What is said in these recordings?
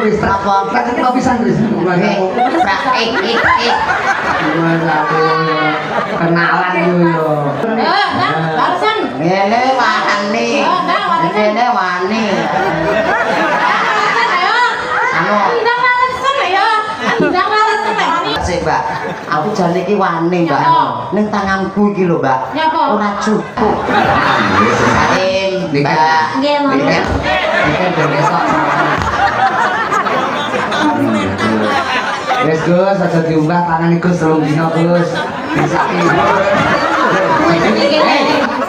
Wis apa? Tak ketemu pisan wis. Mas aku yo kenalan yo. Larsen. Ngene wani. Ngene wani. Anu. Ndang larsen ya. Ndang larsen wani. Sik, Mbak. Aku jane iki wani, Mbak. Ning tanganku iki lho, Mbak. Ora cukup. Salim, Mbak. Nggih, Mas. Iki besok. Wes Gus, aja diunggah tangan Gus telung dina Gus. Bisa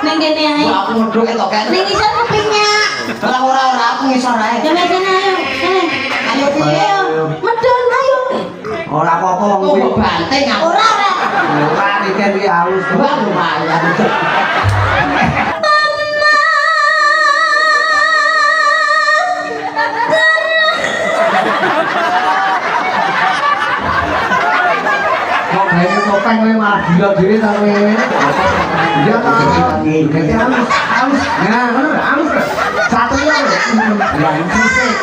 Ning kene ae. Aku ngeduk kok kae. Ning isor kepingnya. Ora aku ngisor ae. Ya wes kene ayo. Kene. Ayo piye? Medun ayo. ora apa-apa wong kuwi. Banting aku. Ora. Ora iki iki halus. Wah lumayan. Kok gawe topeng kowe malah gila dhewe ta kowe. Iya ta. Iki halus. Nah, ngono halus. Satu ya. Ya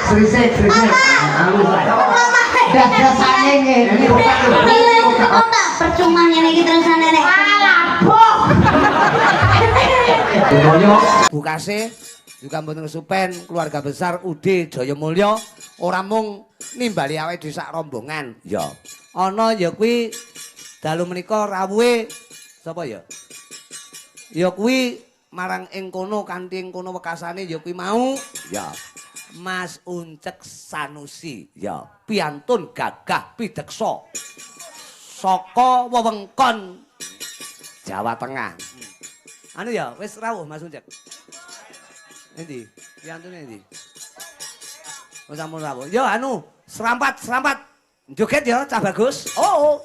srisik. Halus. Dadasane ngene. Kok tak percuma ngene iki terusane nek. Alah, bok. Demoyo. Bukase juga mboten kesupen keluarga besar UD Jayamulya ora mung nimbali awake dhewe sak rombongan. Ya. Ana ya kuwi dalu menika rawuhe sapa ya? Ya kuwi marang ing kono kanthi ing kono wekasane ya kuwi mau ya Mas Uncek Sanusi ya piantun gagah pideksa saka wewengkon Jawa Tengah. Anu ya wis rawuh Mas Uncek. Endi? Piantune endi? Wis sampun rawuh. Ya anu serampat. Joget ya cah bagus. Oh.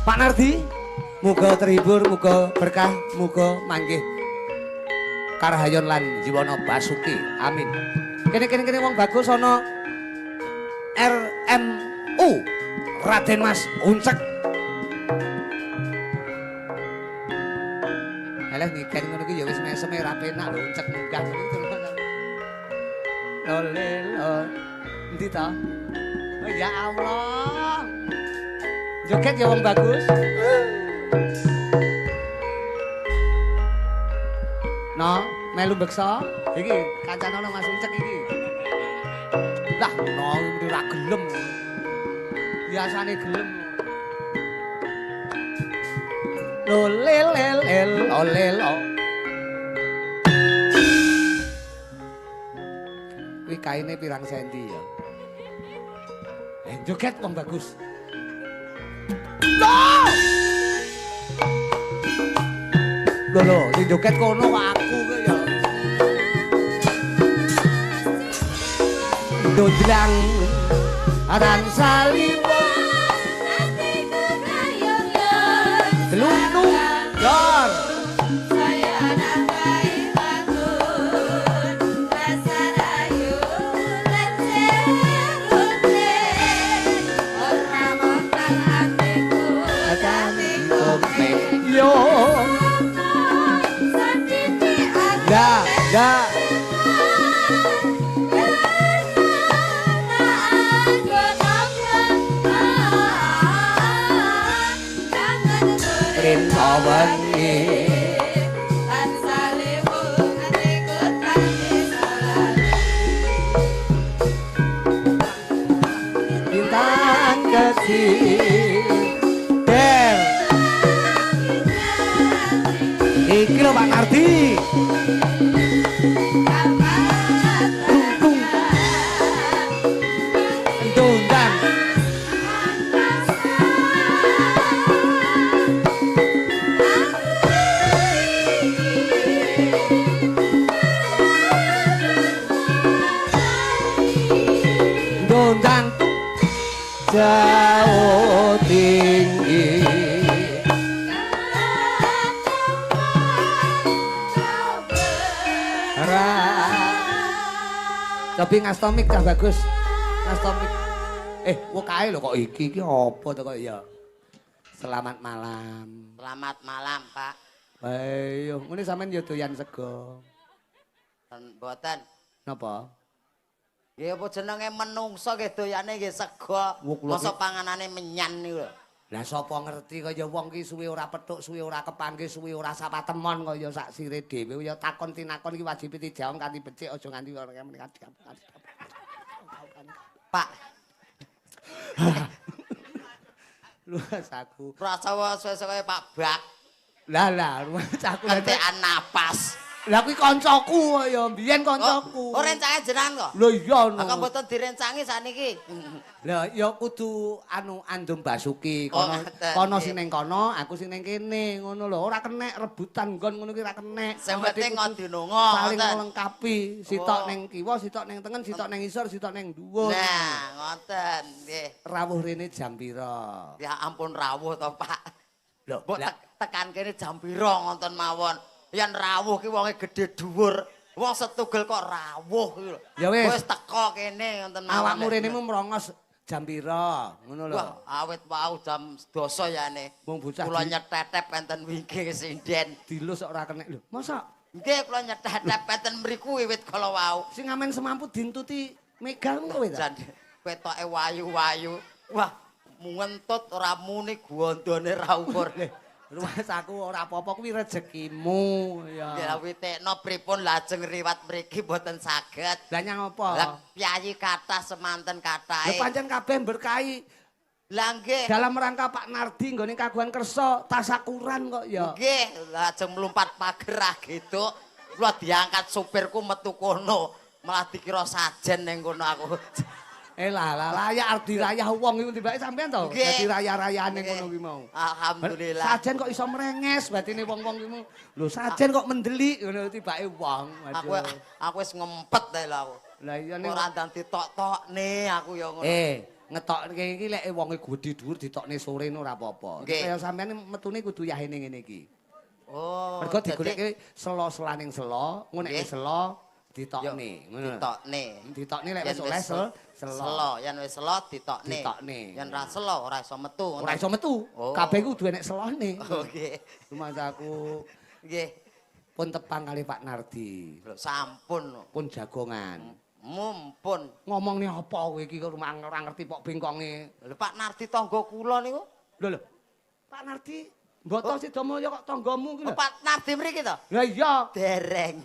Pak Nardi, muga terhibur, muga berkah, muga manggih karahayon lan jiwana basuki. Amin. Kene wong bagus ana RMU Raden Mas Uncek. Alah niken ngono ki ya wis meseme ra penak lho Uncek munggah ngono. Lolelo. Endi ta? Oh ya Allah. Joget ya wong bagus. No, melu beksa. Iki kancane ana Mas Uncek iki. Lah, no iki ora gelem. Biasane gelem. Lolelo. Kuwi kaine pirang senti ya? Joget wong bagus. Loh, sing joget kono kok aku kok ya. Dodlang aran salimon atiku kayon telunu dor saya nakai bangun rasa rayu leceh ora montan atiku atane kopeng yo da Rinto wengi lan salimu atiku tangi salat bintang kecil der iki lho Pak Nardi jauh tinggi tapi ngastomik cah bagus ngastomik wah kae lho kok iki apa to kok ya selamat malam Pak. ayo ngene sampean ya doyan sego Mboten. Napa? Nggih apa jenenge menungso nggih doyane nggih sego. Masa panganane menyan niku lho. Lah sapa ngerti kaya wong ki suwe ora petuk, suwe ora kepanggih, suwe ora sapatemon kaya sak sire dhewe ya takon tinakon iki wajib dijawab kanthi becik aja nganti ora Pak. Luas aku. Prasawa suwe-suwe kaya Pak Bak. Lah rumah caku Kentekan napas. Lah kuwi kancaku kaya mbiyen kancaku. Oh rencange jenengan kok? Lho iya no. Kok mboten direncangi saniki? Lah ya kudu andum basuki kono sing ning kono, aku sing ning kene ngono lho. Ora kenek rebutan nggon ngono ki ora kenek. Sing penting ngono dinonga. Saling melengkapi, sitok ning kiwa, sitok ning tengen, sitok ning isor, sitok ning dhuwur. Nah, ngoten nggih. Rawuh rene jam pira? Ya ampun rawuh to, Pak. Lho, Mbok tekan kene jam pira ngoten mawon. Yen rawuh ki wonge gedhe dhuwur. Wong setugel kok rawuh ki lho. Ya wis teko kene ngoten mawon. awakmu rene merongos jam pira? Ngono lho. Wah, awit wau jam 12 yane. Wong bocah Kula nyetetep enten wingi sinden. dilus kok ora kenek lho. Masa Nggih, kula nyetetep enten mriku wiwit kala wau. sing ngamen semampu dintuti megang kowe ta? Jan ketoke wayu-wayu. Wah, ngentut ora muni gondone ra ukur. Rumah saku ora apa-apa kuwi rezekimu ya. Ya witekno pripun lajeng riwat mriki mboten saged. Lah nyang apa? Lah piyayi kathah semanten Lah kathahe. pancen kabeh berkahi Lah nggih. dalam rangka Pak Nardi nggone kagungan kersa tasakuran kok ya. Nggih, lajeng mlumpat pagerah gitu. Kula diangkat supirku metu kono. Malah dikira sajen ning kono aku. Lah ya arep dirayah wong iku tibake sampean to. Nggih. Dadi raya-rayane ngono kuwi mau. Alhamdulillah. Sajen kok iso merenges batine wong-wong iku. Lho sajen kok mendelik ngono tibake wong. Aku wis ngempet ae lho aku. Lah iya ning Ora ndang ditok-tokne aku ya ngono. ngetokke iki lek wonge gedhe dhuwur ditokne sore ora apa-apa. Nggih. Kaya sampean metune kudu yahene ngene iki. Oh. Mergo digoleki sela-selaning sela, ngonekke sela ditokne, ngono. Ditokne. Ditokne lek Yen wis oleh sela. yen wis sela ditokne. Ditokne. Yen ra sela ora iso metu. Ora iso metu. Oh. Kabeh kudu enek selane. Oh, nggih. Rumahku Nggih. pun tepang kali Pak Nardi. Lho sampun. Pun jagongan. Mumpun. Ngomongnya apa kowe iki kok ora ngerti pok bengkonge. Lho Pak Nardi tangga kula niku. Lho. Pak Nardi, mboto Sidomulya kok tanggamu ki lho. Pak Nardi mriki to? Lah iya. Dereng.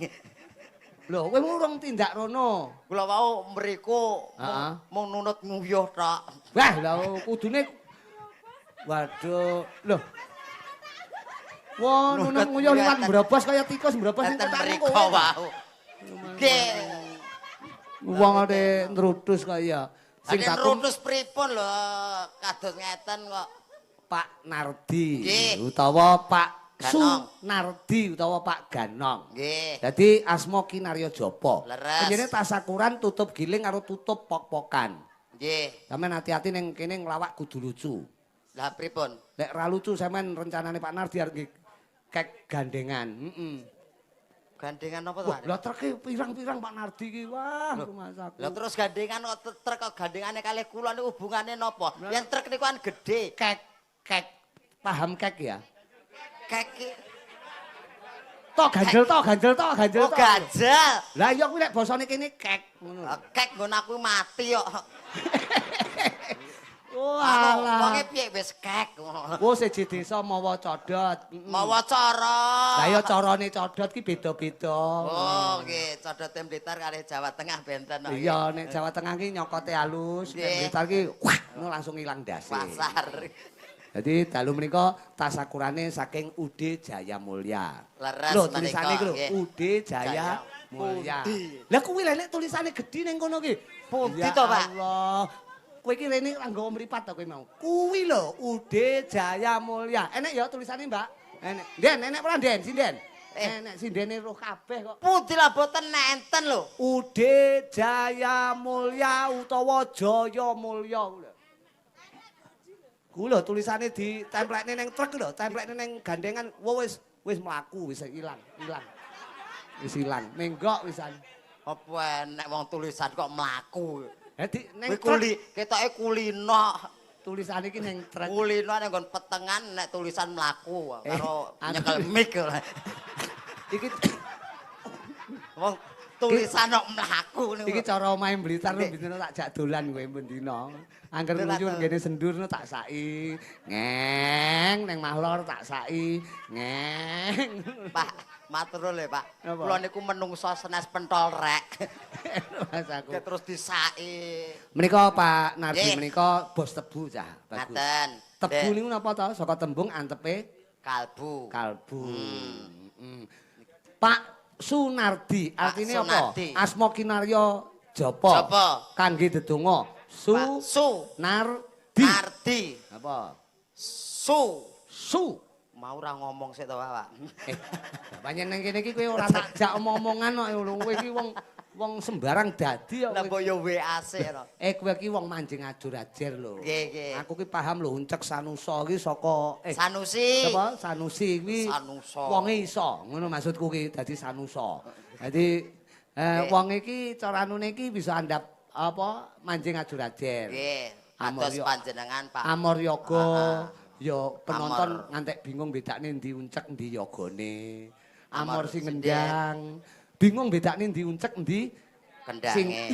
Lho, kowe urung tindak rono. Kula wau mriku Heeh. mung nunut nguyuh tok. Wah, lha kudune waduh. Lho. Wah, nunut nguyuh liwat mbrobos kaya tikus mbrobos ning Enten kotakmu mriku kowe. wau. Nggih. Wong ade nrutus kaya sing Sing takum rutus pripun lho kados ngeten kok. Pak Nardi Nggih. utawa Pak Ganong. Nardi utawa Pak Ganong. Nggih. Dadi asma Kinarya Japa. Leres. Penjene tasakuran tutup giling karo tutup pok-pokan. Nggih. Sampeyan hati-hati ning kene nglawak kudu lucu. Lah pripun? Lek ra lucu sampeyan rencanane Pak Nardi arep kek gandengan. Gandengan apa to? Wah, lah treke pirang-pirang Pak Nardi ki. Wah, rumah saku. Lah terus gandengan kok truk kok gandengane kalih kula niku hubungane napa? Yen truk niku kan gedhe. Kek. Paham kek ya? Kek ki. Tok ganjel tok. Oh ganjel. Lah iya kuwi lek basane kene kek ngono. Kek nggon aku mati kok. Oh Anu, alah. wonge piye wis kek ngono. Oh siji desa mawa codot. Mawa cara. Lah ya carane codot ki beda-beda. Oh nggih, codote Blitar kalih Jawa Tengah benten kok. Iya nek Jawa Tengah ki nyokote halus, nek Nggih. Blitar ki wah ngono langsung ilang dase. Pasar. Jadi dalu menika tasakurane saking UD Jaya Mulya. Leres Lho menika, tulisane iki lho nggih. UD Jaya Mulya. Pundi? Lah kuwi lek tulisane gedhi ning kono ki. Pundi Ya to, Pak? Allah. Kowe iki rene ora nggawa mripat to kowe mau. Kuwi lho UD Jaya Mulya. Enek ya tulisane, Mbak? Enek. Den, enek ora Den? Sinden. Enek sindene roh kabeh kok. Pundi lah boten nenten lho. UD Jaya Mulya utawa Jaya Mulya kuwi lho. Kuwi lho tulisane ditemplekne ning truk lho, templekne ning gandengan. Wis mlaku, wis ilang. Wis ilang. Menggok wisan. Apa enek wong tulisan kok mlaku. Dadi ning Kuwi truk ketoke kulino. tulisane iki ning truk. Kulino nek nggon petengan nek tulisan mlaku karo anu. nyekel mic. Iki Wong tulisan kok mlaku niku. Iki cara omahe Blitar bintino tak jak dolan kowe bendina. Angger nguyu ngene sendurno tak saki. Ngeng neng Mahlor tak saki. Ngeng. Pak, matur nuwun Pak. Kula niku menungso senes pentol rek. Mas aku. Terus disaki. Menika Pak Nardi menika bos tebu cah. Bagus. Ngaten. Tebu niku napa to? Saka tembung antepe kalbu. kalbu. Pak Sunardi artine apa? Asma kinarya japa. Kangge dedonga. Nardi. Nardi. Apa? Su. Mau ora ngomong sik to, Pak. Banyak nang kene iki kowe ora tak jak omong-omongan kok lho. Kowe iki wong sembarang dadi kok. Lah kok ya WA sik to. Kowe iki wong manjing ajur-ajer lho. Nggih. Aku ki paham lho uncek Sanusa iki saka Sanusi. Apa? Sanusi kuwi wonge iso. Ngono maksudku ki dadi Sanusa. Dadi wong iki cara anune iki bisa andhap apa manjing ajur-ajer. Nggih. Atos panjenengan Pak. Amor yoga. Ya penonton ngantek bingung bedakne ndi uncek ndi yogane. Amor sing ngendang. Bingung bedakne ndi uncek ndi kendange.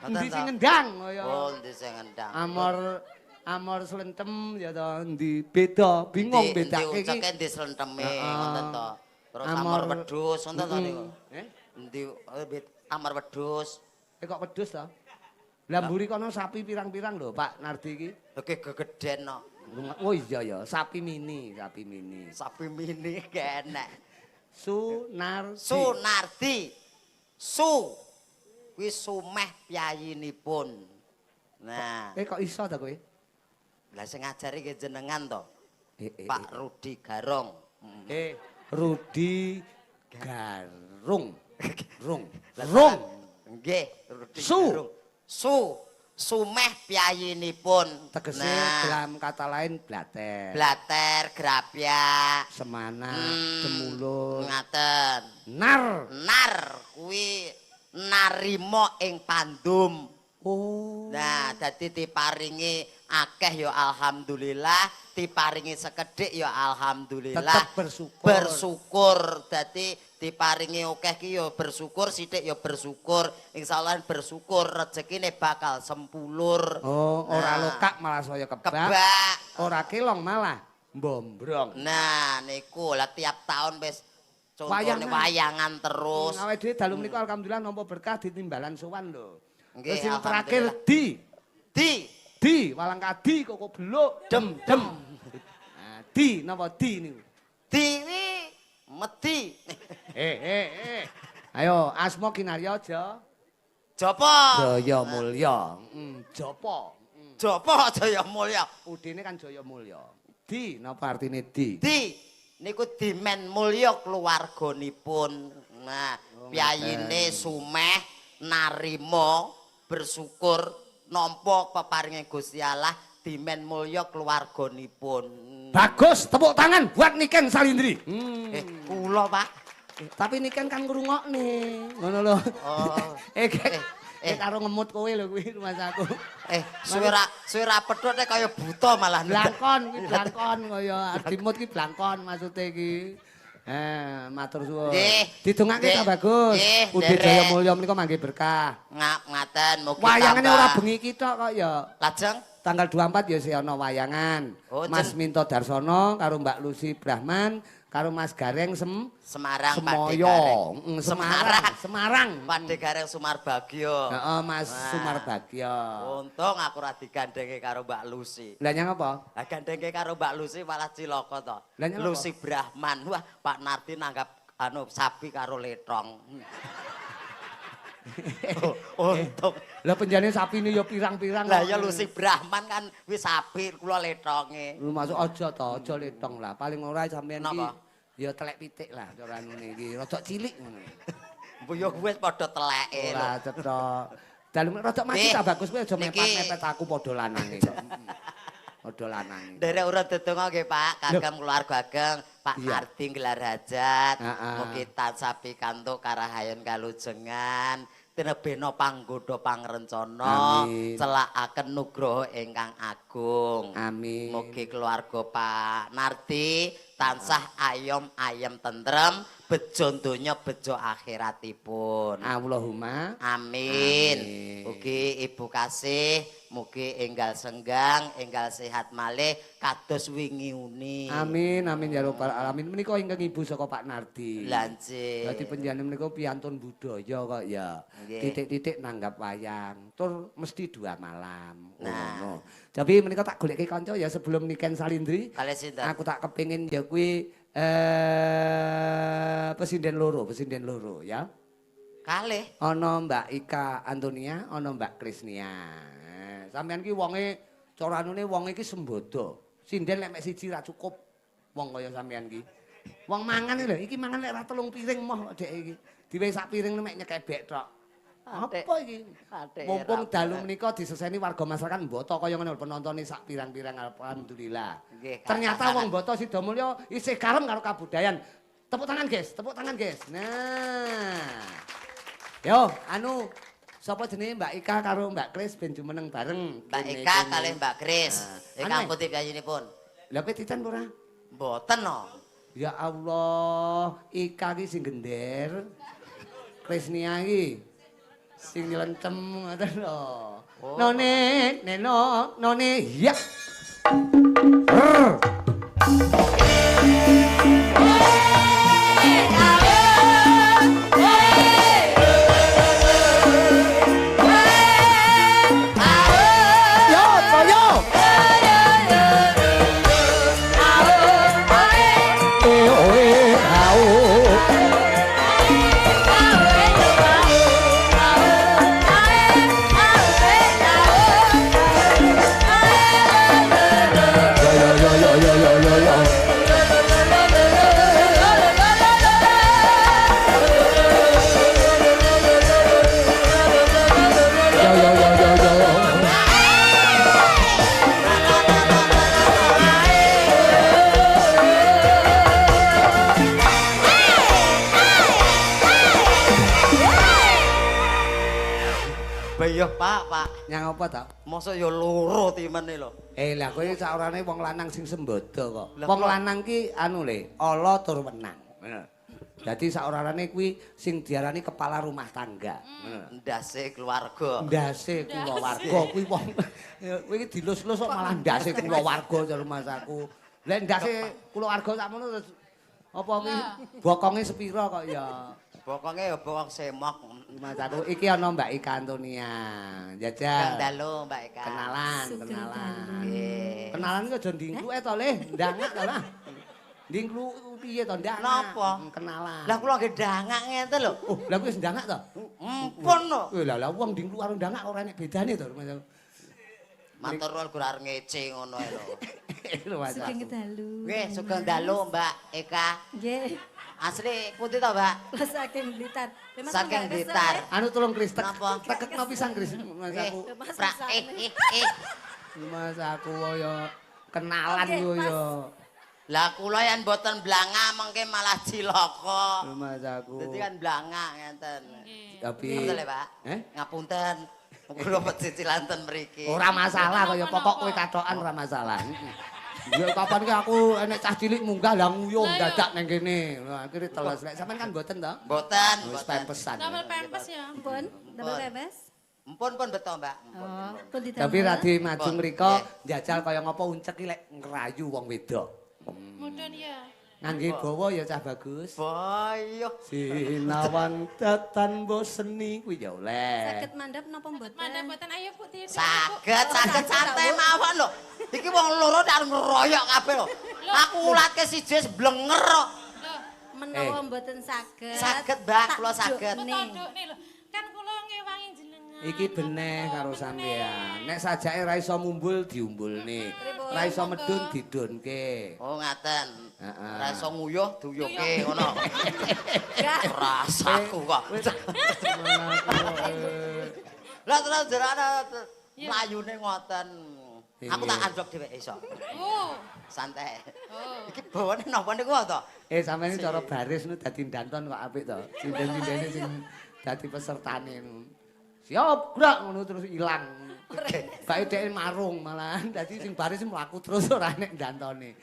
Ndi sing ngendang kaya. Oh, ndi sing ngendang. Amor slentem ya to ndi beda, bingung bedake iki. Ndi unceke ndi slenteme ngoten to. Terus amor wedhus ngoten to niku. Ndi amor wedhus. Kok wedhus to? Lah mburi kono sapi pirang-pirang lho Pak Nardi iki. Oke gegeden no. Oh iya ya, sapi mini. Sapi mini kenek. Sunardi. Su. Kuwi sumeh piyayinipun. Nah. Kok iso ta kowe? Lah sing ngajari ki jenengan to. Pak Rudi Garong. Rudi Garung. Rung. Nggih, Rudi Garung. Sumeh piyayinipun. Tegese dalam kata lain blater. Blater, grapyak, semana, demulur. Ngaten. Nar kuwi narima ing pandum. Oh. Nah, dadi diparingi akeh ya alhamdulillah, diparingi sekedhik ya alhamdulillah. Tetep bersyukur. Bersyukur dadi diparingi akeh ki ya bersyukur, sithik ya bersyukur. Insyaallah bersyukur rezekine bakal sempulur. Oh, ora lokak malah saya kebak. Ora kelong malah mbombrong. Nah, niku lah tiap tahun wis contone wayangan terus. Awake dhewe dalu menika alhamdulillah nampa berkah ditimbalan sowan lho. Nggih, sing terakhir di walang kadi kok beluk dem. Nah, di napa di niku? Di medi. Ayo asma kinarya Japa. Jaya Mulya. Japa Jaya Mulya. Udine kan Jaya Mulya. Di napa artine di? Di niku dimen mulya keluarganipun. Nah, piyayine sumeh narima bersyukur nampa peparinge Gusti Allah dimen mulya keluarganipun. Bagus, tepuk tangan buat Niken Salindri. Kula, Pak. Tapi Niken kan ngrungokne. Ngono lho. Oh. Karo ngemut kowe lho kuwi rumah aku. Suwe ra pethuk kaya buta malah. Blangkon kaya dimut ki blangkon maksude iki. Matur suwun. Didongake ta bagus. Ude Jaya Mulya menika mangke berkah. Ngaten mugi wayangane ora bengi iki tok kok ya. Lajeng tanggal 24 ya isih ana wayangan. Mas Minto Darsono karo Mbak Lucy Brahman karo Mas Gareng Semarang Semarang. Pakde Gareng Sumarbagya. Heeh, Mas Sumarbagya. Untung aku ora digandhenge karo Mbak Lucy. Lah nyang apa? Lah gandhenge karo Mbak Lucy malah cilaka to. Lucy Brahman. Wah, Pak Nardi nanggap sapi karo letong. Untung. Lah penjane sapine ya pirang-pirang. Lah ya Lucy Brahman kan wis sapi kula letonge. Lu masuk aja to, aja letong lah. Paling ora sampean iki ya telek pitik lah cara ngene iki. Rodok cilik ngono. Mbok yo wis padha teleke lho. Ora cetok. Dalu rodok mati ta bagus kowe aja mepet-mepet aku padha lanange kok. Padha lanange. Derek urut dedonga nggih Pak, kagem keluarga ageng Pak Nardi gelar hajat. Mugi tansah pikantuk karahayan kalujengan. Tinebena panggoda pangrencana celakaken nugraha ingkang agung. Amin. Mugi keluarga Pak Nardi tansah ayem tentrem, bejo donya bejo akhiratipun. Allahumma Amin. Amin. Mugi Ibu Kasih, mugi enggal senggang, enggal sehat malih kados wingi uni. Amin amin ya rabbal alamin. Menika ingkang Ibu saka Pak Nardi. Lanjut. Dadi panjenengan menika piantun budaya kok ya. Nggih. Titik-titik nanggap wayang. Tur mesti 2 malam. Nah. Ngono. Tapi menika tak goleki kanca ya sebelum Niken Salindri. Kalih sinten? Aku tak kepingin ya kuwi pesinden loro ya. Kalih. Ana Mbak Ika Antonia, ana Mbak Krisnia. Sampeyan ki wonge cara anune wong iki sembodo. Sinden lek mek siji ra cukup. Wong kaya sampeyan ki. Wong mangan lho, iki mangan lek ra 3 piring moh dek iki. Diwe sak piring mek nyekebek tok. Apa iki? Mumpung dalu menika diseseni warga masyarakat Mboto kaya ngene penontone sak pirang-pirang alhamdulillah. Nggih, Ternyata wong Mboto Sidomulyo isih karem karo kabudayan. Tepuk tangan, guys. Tepuk tangan, guys. Nah. Yo, anu sapa jenenge Mbak Ika karo Mbak Kris ben jumeneng bareng. Mbak Kene, Ika kene. kalih Mbak Kris. Nah, Ingkang anu, putih piyayinipun? Lha kowe titan ora? Mboten no. Ya Allah, Ika ki sing gender. Krisnia ki sing nyelencem ngoten lho. Oh. None, none, ya. Yo, toyo. Bayah Pak. Yang apa ta? Mosok ya loro timene lho. Lah kowe saurane wong lanang sing sembodo kok. Lah, Wong kok- lanang ki anu le, ala tur wenang. Dadi saurane kuwi sing diarani kepala rumah tangga. Ndase keluarga. Ndase kulawarga kuwi wong kowe iki dilus-lus kok malah ndase kulawarga jar masaku. Lek ndase kulawarga sakmono terus apa kuwi bokonge sepira kok ya. Pokoke ya bokong semok. Masaku iki ana Mbak Ika Antonia. Kang Jajal. dalu Mbak Eka. Kenalan. Nggih. Kenalan ki aja ndingklu to Le, ndangak to lah. Ndingklu piye to ndangak? Napa? Kenalan. Lah kula nggih dangak ngeten lho. Oh, lah kuwi wis ndangak to? Empun no. Lah wong ndingklu karo ndangak ora enek bedane to. Matur nuwun gur arep ngece ngono ae lho. Sugeng dalu. Nggih, sugeng dalu Mbak Eka. Nggih. Asli putih to, Mbak? Saking Blitar. Saking Blitar. Anu tolong Kris Napa? tekekno pisan Kris Mas Nggih. aku. Pra Mas aku yo kenalan yo yo. Lah kula yen mboten blanga mengke malah cilaka. Mas aku. Dadi kan blanga ngenten. Tapi Betul ya, Pak? Ngapunten. Kula pecicilan ten mriki. ora masalah kaya pokok kowe katokan ora masalah. Ya kapan ki aku enek cah cilik munggah lah nguyuh dadak nang kene. Lah akhire teles lek sampean kan mboten to? Mboten, Wis mboten. pesan. Double pempes ya. Ampun, double pepes. Empun beto, Mbak. Empun. Oh, pun ditambah. Tapi radi maju Pun, mriko nggih. njajal kaya ngapa uncek ki lek ngrayu wong wedok. Mudun ya. Ngangge gawa ya cah bagus. Boyo. Sinawang datan boseni kuwi ya oleh. Saged mandap napa mboten? Mana buatan ayo putih. Saged santai mawon lho. Iki wong loro nek arep ngeroyok kabeh lho. Aku ngulatke siji wis blenger kok. Loh, Menawa mboten saged. Saged, Mbak, kula saged. betodok nih lho. Kan kula ngewangi jenengan. Iki beneh karo sampean. Nek sajake ra iso mumbul diumbulne. Ra iso medun didunke. Oh, ngaten. Heeh. Ora iso nguyuh duyuke ngono. Enggak. Rasaku kok. Lah terus jerane mlayune ngoten. Aku tak andhok dheweke iso. Oh. Santai. Oh. Iki bawane napa niku to? Sampeyan iki cara baris nu dadi danton kok apik to. Sinden-sindene sing dadi pesertane nu. Siap, gerak ngono terus ilang. Bae dhek marung malahan dadi sing baris mlaku terus ora nek ndantone.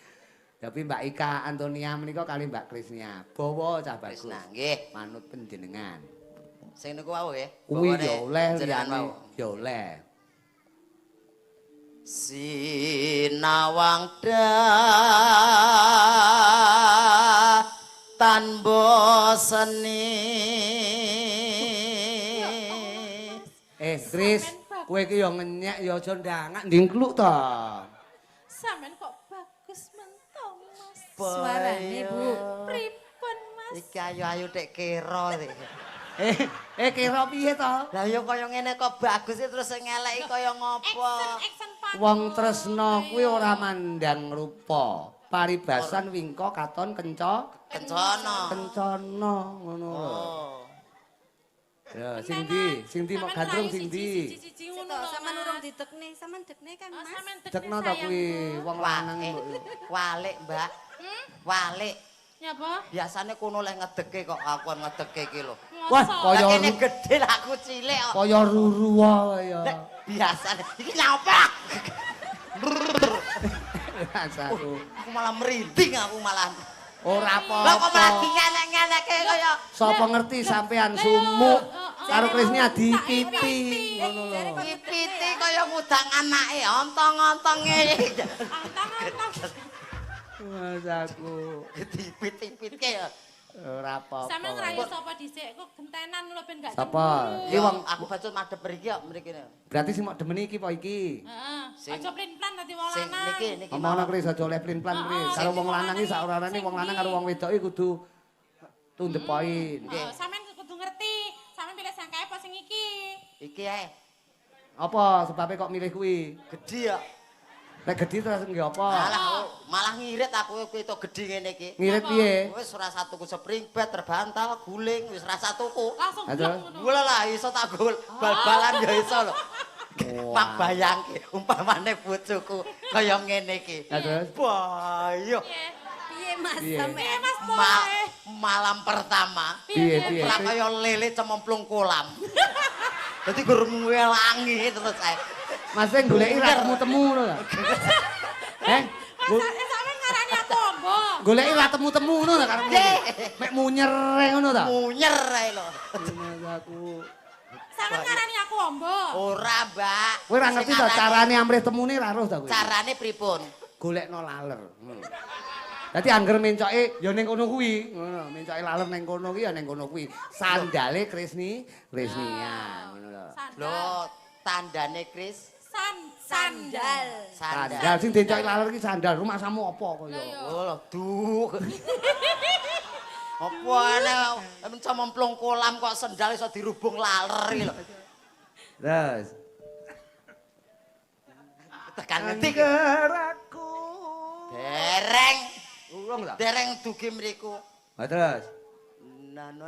Tapi Mbak Ika Antonia menika kali Mbak Krisnia. Bawa cah bagus. Krisna nggih. Manut panjenengan. Sing niku wau nggih. Kuwi Bawane ya oleh jenengan liyane wau. ya oleh. Sinawang tan boseni. Kris, kowe iki ya ngenyek ya aja ndangak ndingkluk to. Sampeyan kok bagus mentong, Mas. Suarane, Bu. Pripun, Mas? Iki ayu-ayu tek kira iki. Kira piye to? Lah ya kaya ngene kok bagus terus sing ngeleki kaya ngopo? Action pakai. Wong tresna kuwi ora mandang rupa. Paribasan wingko katon Kencana. kencana ngono lho. Oh. Ya, sing ndi mok gandrung sing ndi? Siji ngono lho. Sampeyan urung didekne, sampeyan dekne kan, Mas. Sampeyan Dekno to kuwi wong lanang Walik, mbok. walik, Mbak. Walik. Ya apa? Biasane kono leh ngedeke kok akuan ngedeke iki lho. Wah, Masa? kaya Lah kene gedhe lah aku cilik kok. kaya ruru wae ya. Nek biasane iki nyapa? Rasaku. Aku malah merinding aku malah. Ora Lah kok malah apa-apa. dingelek-ngeleke kaya Sapa ngerti sampean sumuk karo Krisnia dipipi ngono lho. pipiti kaya ngudang anake ontong-ontonge. Antang-antang. Rasaku. Dipit-pitke ya. Ora apa-apa. Sampeyan ngerayu sapa dhisik kok gentenan lho ben gak Sapa? cemburu. Iki wong aku bacut madhep mriki kok mriki. Berarti sing mok demeni iki apa iki? Heeh. Sing- Aja plan-plan dadi wong Sing lanang. niki Omongan Kris aja oleh plin-plan Kris. Karo wong lanang iki sak orane wong lanang karo wong wedok iki kudu to the point. Heeh, sampeyan kudu ngerti. Sampeyan pilih sing kae apa sing iki? Iki ae Apa sebabnya kok milih kuwi? gedhi ya. Nek gedhi terus nggih apa? Malah ngirit aku kuwi to gedhi ngene iki. Ngirit piye? Wis ora satuku spring bed, terbantal, guling, wis ora satuku. Langsung Aduh. blok ngono. Gula lah iso tak gol. Bal-balan ya iso lho. Mak bayangke umpamane bojoku kaya ngene iki. Ya terus? Bayo. Piye, Mas? Piye? Sampeyan Mas Ma Boy. malam pertama Piye? ora kaya lele cemplung kolam. Dadi gur ngelangi terus ae. Mas sing goleki ra temu-temu ngono lho. Sampeyan ngarani aku ombo. Goleki ra temu-temu ngono lho karo mek munyer ngono ta. Munyer ae lho. Aku. Sampeyan ngarani aku ombo. Ora, Mbak. Kowe ra ngerti ta carane amrih temune ra roh ta kowe. Carane pripun? Golekno laler. Dadi angger mencoke ya ning kono kuwi, ngono. Mencoke laler ning kono kuwi ya ning kono kuwi. Sandale Krisnia, ngono lho. Lho, tandane Kris sandal. Sandal sing dicoki laler ki sandal. Rumaksamu apa kaya? Oh, lho, duh. Apa ana cemplung kolam kok sendal iso dirubung laler iki lho. Terus Tekan ngendi? Geraku. Dereng. Urung ta? Dereng dugi mriku. Ha terus. Nano.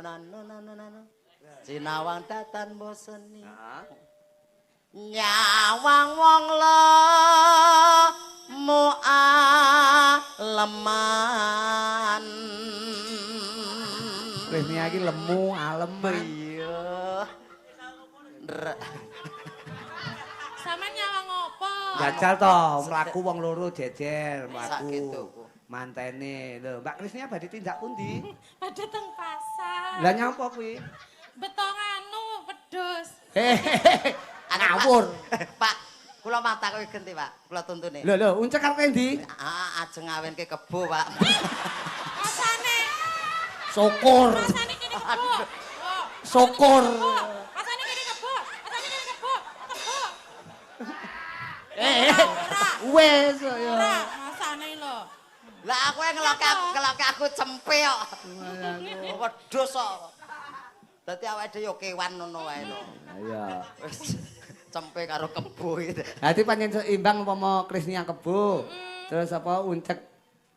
Sinawang datan boseni. Nyawang wong leman. Krisnia iki lemu, alem. Iya. Sampeyan nyawang apa? Jajal to, mlaku wong loro jejer, Sakit mlaku. tuku. Mantene. Lho, Mbak Krisnia badhe tindak pundi? Badhe teng pasar. Lah nyapa kuwi? Betong anu wedhus. Ngawur. Pak, kula mata kowe genti, Pak. Kula tuntune. Lho, uncek arep endi? Ajeng ngawenke kebo, Pak. Rasane, Syukur. rasane kene kebo. Oh, Syukur. rasane kene kebo. Rasane kene kebo. Kebo. Wes ya. Ora, rasane lho. Lah aku ngeloke aku cempe kok. Wedhus kok. Dadi awake dhewe yo kewan ngono wae lho. Iya. Wis cempe karo kebo iki. Dadi pancen seimbang umpama Krisnia kebo. Terus apa uncek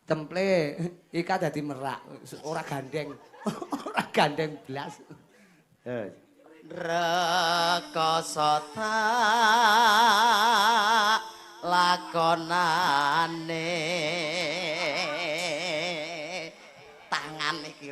temple Ika dadi merak. Ora gandeng. Ora gandeng blas. Rekoso lakonane tangan iki.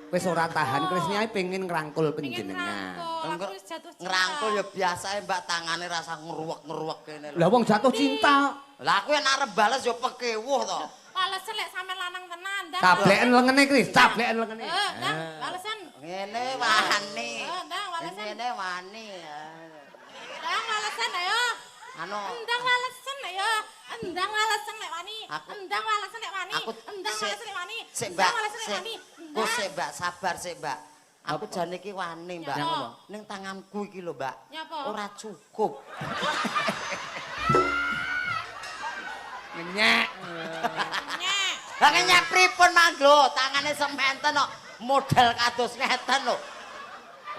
Wis ora tahan Krisni ae pengen ngrangkul Pengen panjenengan. rangkul, aku wis jatuh cinta. Ngerangkul ya biasa Mbak tangane rasa ngruwek-ngruwek kene lho. Lah wong jatuh cinta Lah aku yen arep bales ya pekewuh to. Walesen lek sampe lanang tenan, ndang. cableken lengene Kris, cableken lengene. Ndang, walesen. Ngene wani. Ndang, walesen. Ngene wani. Ndang, walesen ayo. Anu Ndang walesen ayo. Ndang walesen lek wani. Aku- Ndang walesen lek wani. aku Ndang walesen lek wani. Sik Ndang Mbak, walesen lek sik. wani. Ku sik Mbak, sabar sik Mbak. Aku Apa? jane iki wani Mbak. Nyapa? Ning tanganku iki lho Mbak. Nyapa? Ora cukup. Nyek. Nyek. Lah nyek pripun manggo? Tangane sementen kok model kados ngeten lho.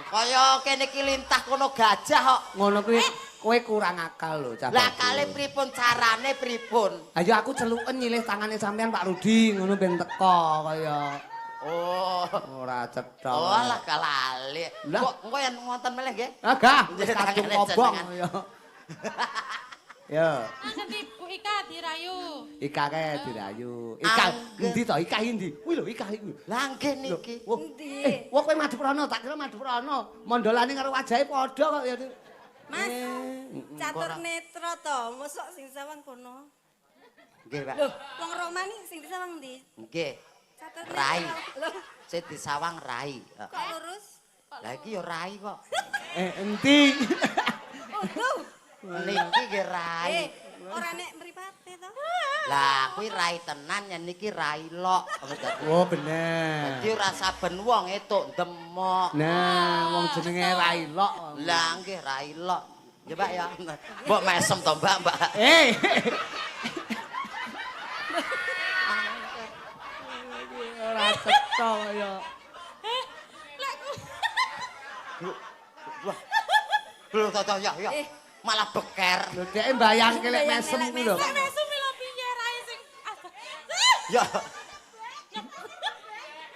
Kaya kene iki lintah kono gajah kok. Ngono kuwi kowe kurang akal lho, Cak. Lah kali pripun carane pripun? Ayo aku celuken nyilih tangane sampean Pak Rudi ngono ben teko kaya Oh. ora cetha. Oh lah kalali. Lah. Kok engko yen wonten meneh nggih? Agah, wis Nggih, kadung tangane kobong jenengan. ya. Ya, Nanti Bu Ika dirayu. Ika kae dirayu. Ika Angger. endi to? Ika endi? Kuwi lho Ika iku. Lah nggih niki. Wong kowe Madheprana, tak kira Madheprana. Mondolane karo wajahe padha kok ya. Mas, catur ora. netra to, mosok sing sawang kono. Nggih, Pak. Loh, wong Romani sing disawang ndi? Nggih. Catur Rai. Loh, Sing disawang rai. kok lurus? Lah iki ya rai kok. Endi? Untung. Niki nggih rai. Ora nek mripate to. Lah kuwi rai tenan yen niki rai lok. Oh, bener. Dadi ora saben wong etuk demok. Nah, wong jenenge Railok. Lah nggih rai lok. Ya Pak ya. Mbok mesem to Mbak, Mbak. Ora cetha kaya. Lho to ya ya. Malah beker. Lho dhek mbayangke lek mesem kuwi lho. Lek mesum lho piye rae sing Ya.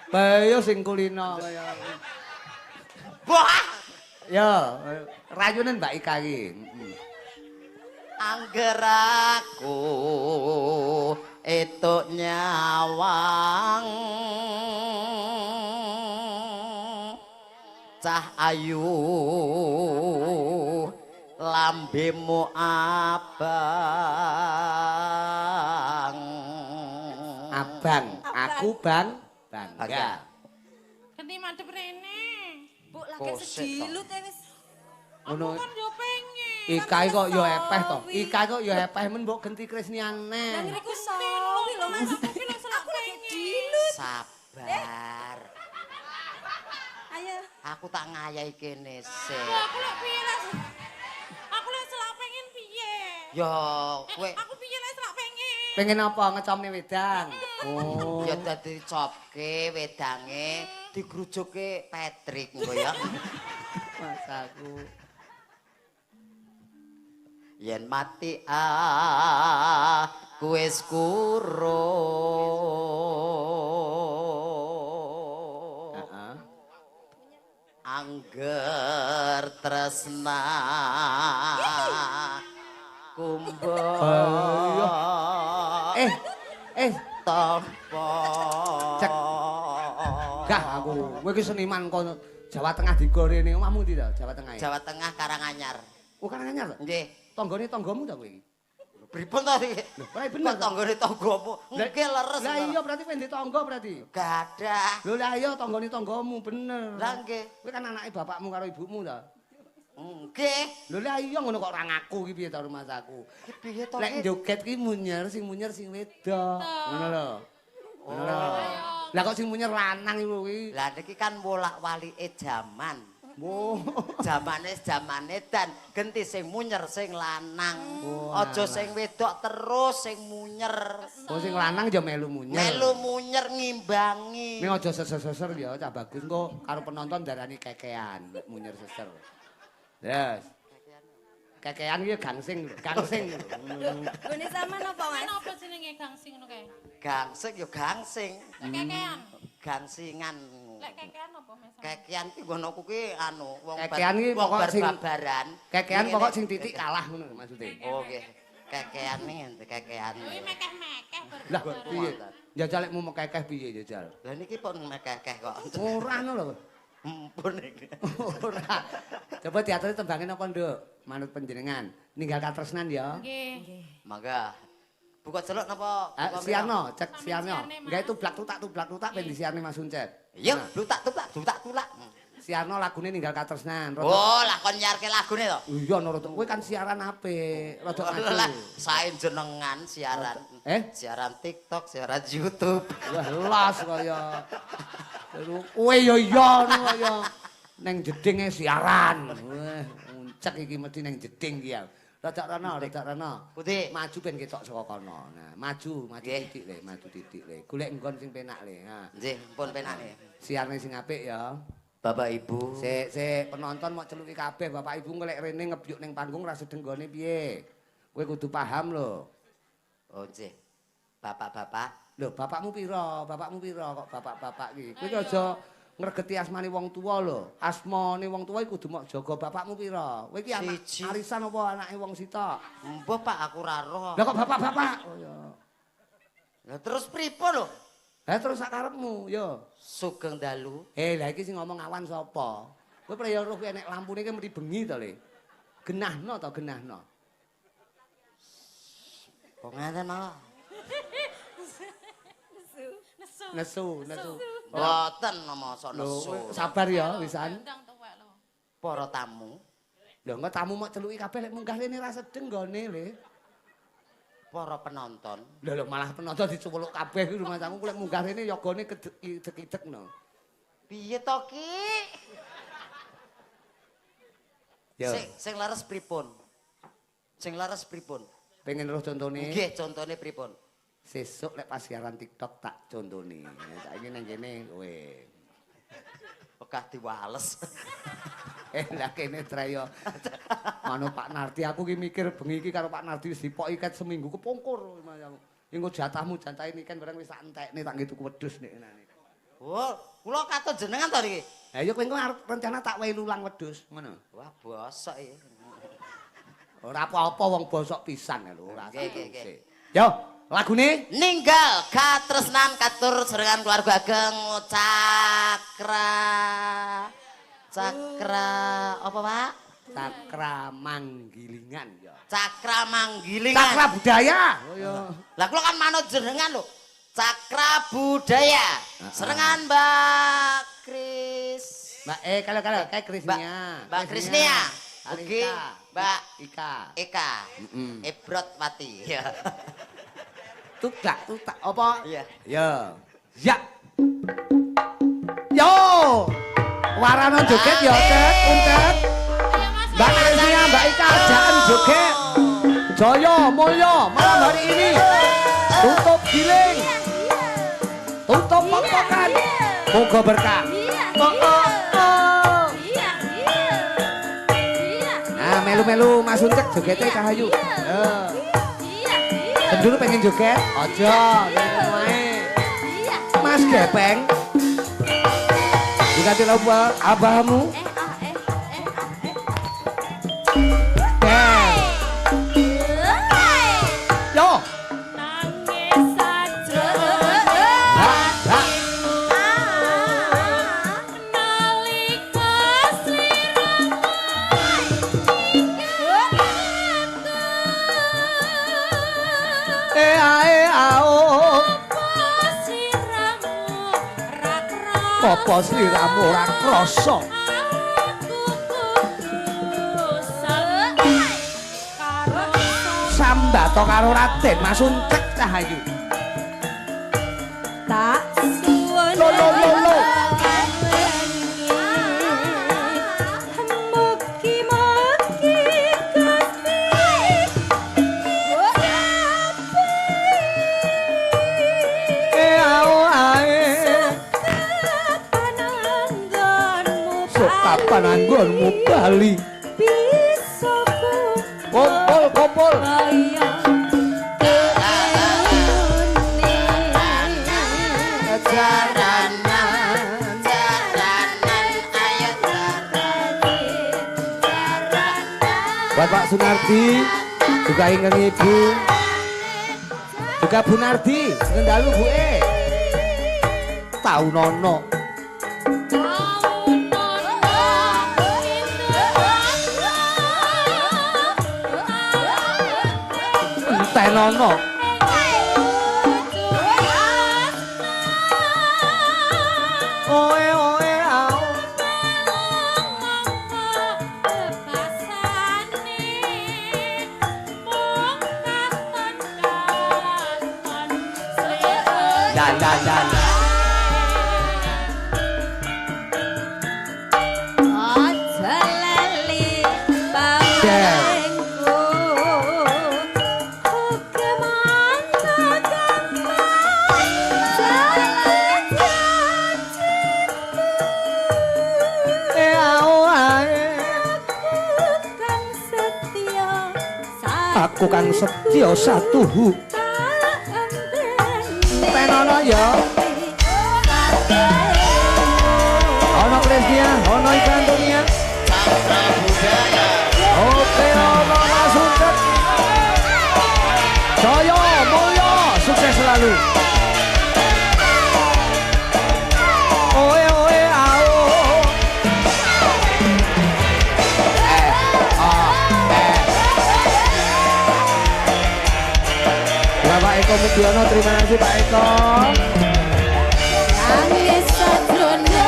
Bayo sing kulino kaya. Wah. Ya, rayune Mbak Ika iki. Angger aku etuk nyawang cah ayu lambemu abang Abang, aku Bang bangga. genti madhep rene. Bu lagi Koset, sedilut wis. Ngono. Kan yo pengen. Ika kok yo epeh to. Ika kok yo epeh men mbok genti Krisniane. Lah ngriku sawi lho Mas. Aku lho selak pengen. sabar Ayo. aku tak ngayahi kene sik Aku lek piye lek aku lek selak pengen piye? yo kowe Aku piye lek selak pengen? Pengen apa ngecomne wedang? Oh. ya dadi copke wedange digrujuke Patrick engko ya Mas aku. yen mati wis kurung Heeh. angger tresna kumbo Eh, tampa Cek. gah aku. Kowe iki seniman kono Jawa Tengah digorene. Omahmu ndi to? Jawa Tengah. Jawa Tengah Karanganyar Oh, Karanganyar to? nggih Tanggane tanggamu ta kowe iki? pripun to iki Ora bener. kok tanggane tanggamu nggih leres Lah iya berarti pendhe tangga berarti. gadah Lho lah iya tanggane tanggamu bener. lah nggih Kowe kan anake bapakmu karo ibumu ta? nggih Lho lah iya ngono kok ora ngaku iki piye to rumah aku. iki piye to Lek iki? joget ki munyer sing wedok. Ngono lho. Ngono lho. Lah kok sing munyer lanang iku kuwi. Lah niki kan wolak-walike jaman. Oh. Jamane dan genti sing munyer sing lanang. Oh, Aja sing wedok terus sing munyer. Oh sing lanang ya melu munyer. Melu munyer ngimbangi. Ning aja seser-seser ya, cah bagus engko karo penonton darani kekean, munyer seser. Yes. Kekean iki gangsing lho, gangsing. Gone sampean apa Mas? Kenapa jenenge gangsing ngono kae? Gangsing ya gangsing. Kekean. Gangsingan. Lek kekean apa Mas? Kekean ki nggonoku ki anu wong Kekean ki wong pokok sing- babaran. Kekean Ngene. pokok sing titik kalah ngono maksudnya. Oh nggih. kekean nih, kekean. Kuwi mekeh-mekeh Lah piye? Jajal lekmu mekekeh piye jajal? Lah niki pun mekeh kok. Ora ngono lho. Mumpun iki. Ora. Coba diaturi tembangin apa nduk? Manut panjenengan. Ninggal katresnan ya. Nggih. Mangga. Buka celuk napa? Siarno, cek Siarno. Gawe tublak tutak ben disiarne Mas Uncet. Yo, blutak tulak. Siarno lagune ninggal katresnan. Oh, lah kon nyiarke lagune to. Iya Nurut, kowe kan siaran apik, rada Lah, maju. sae jenengan siaran. Siaran TikTok, siaran YouTube. Wah, las kaya. Kowe yo iya ngono kaya ning jedinge siaran. Wah, uncek iki mesti ning jeding ki ya. Rada rono. Putih. Maju ben ketok saka kono. Nah, maju titik le. Golek nggon sing penak le. Nah, Nggih, pun penake. siarne sing apik ya. Bapak Ibu. Sik penonton mau celuki kabeh Bapak Ibu ngelek rene ngebyuk ning panggung ra sedeng gone piye. Kowe kudu paham lho. Oh, nggih. Bapak-bapak. Lho, bapakmu pira kok bapak-bapak iki. Kowe aja ngregeti asmane wong tuwa lho. Asmane wong tuwa iku kudu mok jaga bapakmu pira. Kowe iki anak Siji. arisan apa anake wong sitok? Mbah Pak, aku ra roh. Lah kok bapak-bapak? Oh ya. Lah terus pripun lho? Lah terus sak karepmu ya. Sugeng dalu. Lah iki sing ngomong awan sapa? Kowe praya roh enek lampune ki mesti bengi to le. Genahno. Kok ngaten to? Nesu. Mboten masa nesu. Lho, sabar ya wisan. Ndang tuwek lho. Para tamu, Lho engko tamu mau celuki kabeh lek munggah rene ra sedeng gone le. para penonton. Lho malah penonton dicuweluk kabeh iki rumah tamu lek munggah rene yogane kedek-idek-idekno. Piye to Ki? Ya. Sing laras pripun? Pengen roh contone? Nggih, contone pripun? Sesuk lek pas siaran TikTok tak contone. Saiki nang kene kowe. Bekah diwales. Lah kene Trayo. Mano Pak Nardi aku ki mikir bengi iki karo Pak Nardi wis dipok iket seminggu kepungkur. Engko jatahmu jantai niken barang wis tak entekne tak nggih tuku wedhus nek ngene. Oh, kula katut jenengan to niki. Ha ya kowe engko arep rencana tak wehi lulang wedhus ngono. Wah, bosok iki. Ora apa-apa wong bosok pisan lho ora. Nggih. Yo, lagune Ninggal katresnan katur serengan keluarga ageng Cakra apa Pak? Cakra Manggilingan ya. Cakra Manggilingan. Cakra budaya. Oh ya. Lah kula kan manut jenengan lho. Cakra budaya. Serengan Mbak Kris. Mbak kalau kayak Krisnia. Mbak Krisnia. Oke, Oke, Mbak Ika. Ebrotwati. Ya. Tutak apa? Iya. Ya. Yo. Warana joget ya, Cet, Uncet. Mbak Krisnia, Mbak Ika ajaan joget. Jaya mulya malam hari ini. Tutup giling. Tutup pokpokan. Moga berkah. Nah, melu-melu Mas Uncek jogete Cahayu. Kenduru pengen joget? Aja, Mas Gepeng. Diganti lagu abahmu. Yo. Nangis saja. Nalika Apa sliramu ora krasa? Sambato karo Raden Mas Uncek Cahayu. Tak suwun Lo. Mugi-mugi Kapan anggonmu bali? bisa Kopol. Jaranan ayo jaranan. Bapak Sunardi Juga ingkang Ibu. Juga Bu Nardi, ngendalu Bu Tau nono. Teh nono. Oe oe au. Dan. Aja lali bawengku Oke mantap Aku kang setia satuhu. Penono ya. Ono Kresnia, ono Ikan Dunia. Oke, ono Masuntet. Jaya, mulya, sukses selalu. Oe oe ao. Bapak Eko Mudiono, terima kasih Pak Eko. Nangis sadrono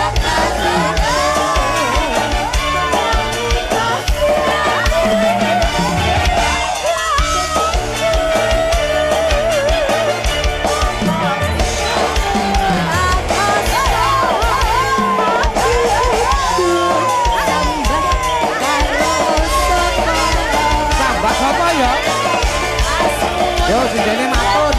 Tambah sapa ya? Yo sindene matun.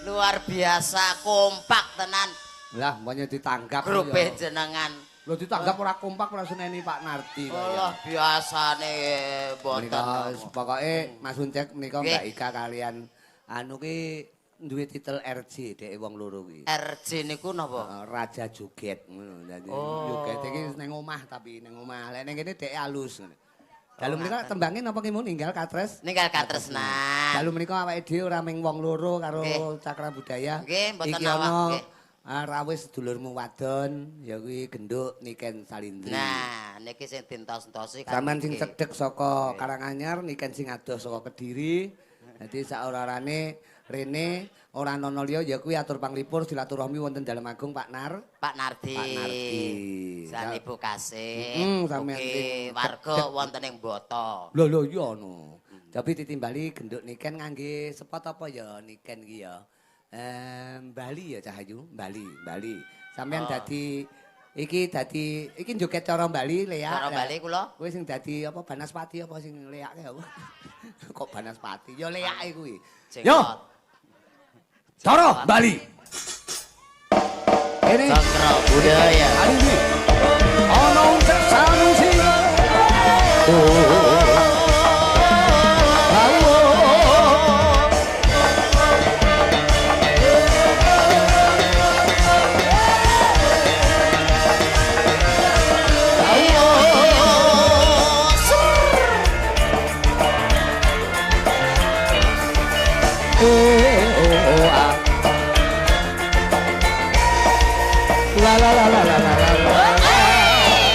Luar biasa kompak tenan. Lah, mbaknya ditanggap. Grupe jenengan. Lo ditanggap ora kompak ora seneni Pak Nardi. Allah biasane mboten. Pokoke Mas Uncek menika Nggih. Mbak Ika kalian anu ki duwe titel RJ dhek wong loro kuwi. RJ niku napa? Raja Joget ngono. Dadi Oh. joget iki ning omah tapi ning omah. Lek ning kene dhek alus ngono. Dalu menika tembangin napa ki mun ninggal katres? Ninggal katresnan. Dalu menika awake dhewe ora ming wong loro karo Nggih. Cakra Budaya. Nggih, mboten Iki awak, ana nggih. rawis sedulurmu wadon ya kuwi Genduk Niken Salindri. Nah, niki sing dintos-entosi Saman sing niki. cedhek saka Karanganyar, Niken sing adoh saka Kediri. Dadi saorarane rene ora ana liya ya kuwi atur panglipur silaturahmi wonten Dalem Agung Pak Nar. Pak Nardi. Pak Nardi. San Ibu Kasih. Sampeyan Ugi iki warga wonten ing Boto. Lho iya no. Tapi ditimbali Genduk Niken ngangge spot apa ya Niken iki ya? Bali ya Cahayu, Bali. Sampeyan dadi iki joget cara Bali Lea. Cara Bali kula. Kowe sing dadi apa Banaspati apa sing leake apa? Kok Banaspati? Ya leake kuwi. Yo. Cara Bali. Ini Cakra Budaya. Ali ini. Ono sanusi. La la la la la la la.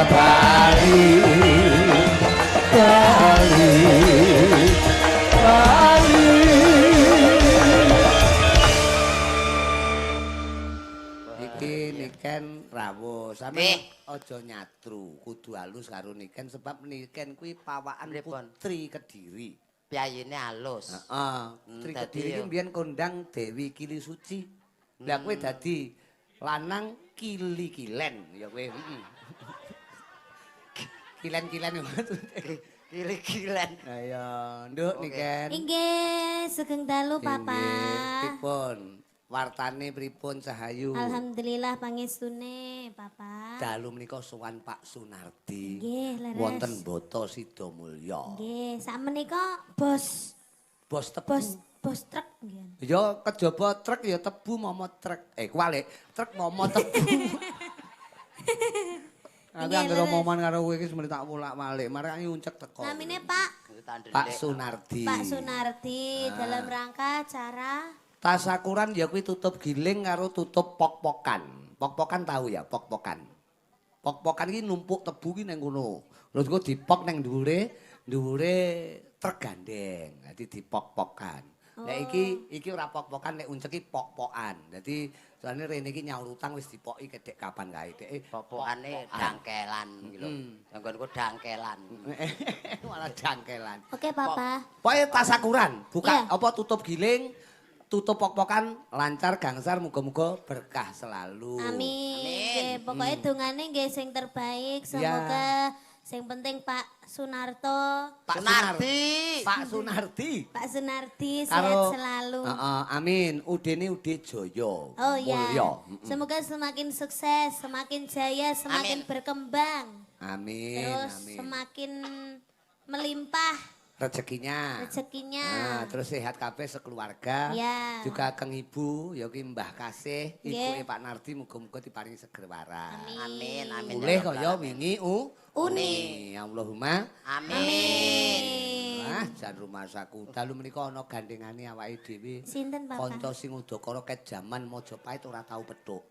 Bali, Bali, Bali. Iki niken rawuh, sampe aja nyatru, kudu halus karo niken sebab niken kuwi pawakan Putri Kediri. Piyayine halus. Heeh, Putri Kediri iki mbiyen kondang Dewi Kili Suci. Lah kowe dadi lanang kili-kilen ya kowe. Kilen-kilen maksudnya. Kili-kilen. Ayo, nduk niken. Inggih, sugeng dalu Papa. Pripun? Wartane pripun Cahayu? Alhamdulillah pangestune Papa. Dalu menika sowan Pak Sunardi. Nggih, leres. Wonten Boto Sidomulya. Nggih, sakmenika bos Bos tebu. bos truk nggih. Ya kejaba truk ya tebu momot truk. Kualik, truk momot tebu. Aku anggere omongan karo kowe iki semenit tak bolak-balik, marane uncek teko. Namine Pak Pak Sunardi. Pak Sunardi dalam rangka acara Tasakuran ya kuwi tutup giling karo tutup pok-pokan. Pok-pokan tahu ya, pok-pokan. Pok-pokan iki numpuk tebu ki ning kono. Lha iku dipok ning dhuwure truk gandeng. Dadi dipok-pokan. Lah iki ora pok-pokan nek uncek iki pok-pokan. Dadi soalnya rene iki nyaur utang wis dipoki kedek kapan kae. Dek Pokokane dangkelan iki lho. Janggonku dangkelan. Malah dangkelan. Oke Papa. Pokoke tasakuran, buka Iya. apa tutup giling, tutup pok-pokan lancar gangsar muga-muga berkah selalu. Amin. Nggih, pokoke dongane nggih sing terbaik. Semoga sing penting Pak Sunarto, Pak Sunardi. Pak Sunardi. Pak Sunardi Karo- sehat selalu. Heeh, amin. Udene ude jaya. Oh ya. Mulya. Semoga semakin sukses, semakin jaya, semakin Amin. berkembang. Amin. Terus Amin. semakin melimpah Rezekinya. rezekinya. Nah, terus sehat kabeh sekeluarga. Ya. Juga keng ibu, ya ki Mbah Kasih, Nggih. ibuke Pak Nardi muga-muga diparingi seger waras. Amin, amin. Mulih ya Rabbal kaya alamin. wingi Uni. Allahumma Amin. ah jan rumah saku. Dalu menika ana gandengane awake dhewe. Sinten Papa? Kanca sing udakara ket jaman Majapahit ora tau pethuk.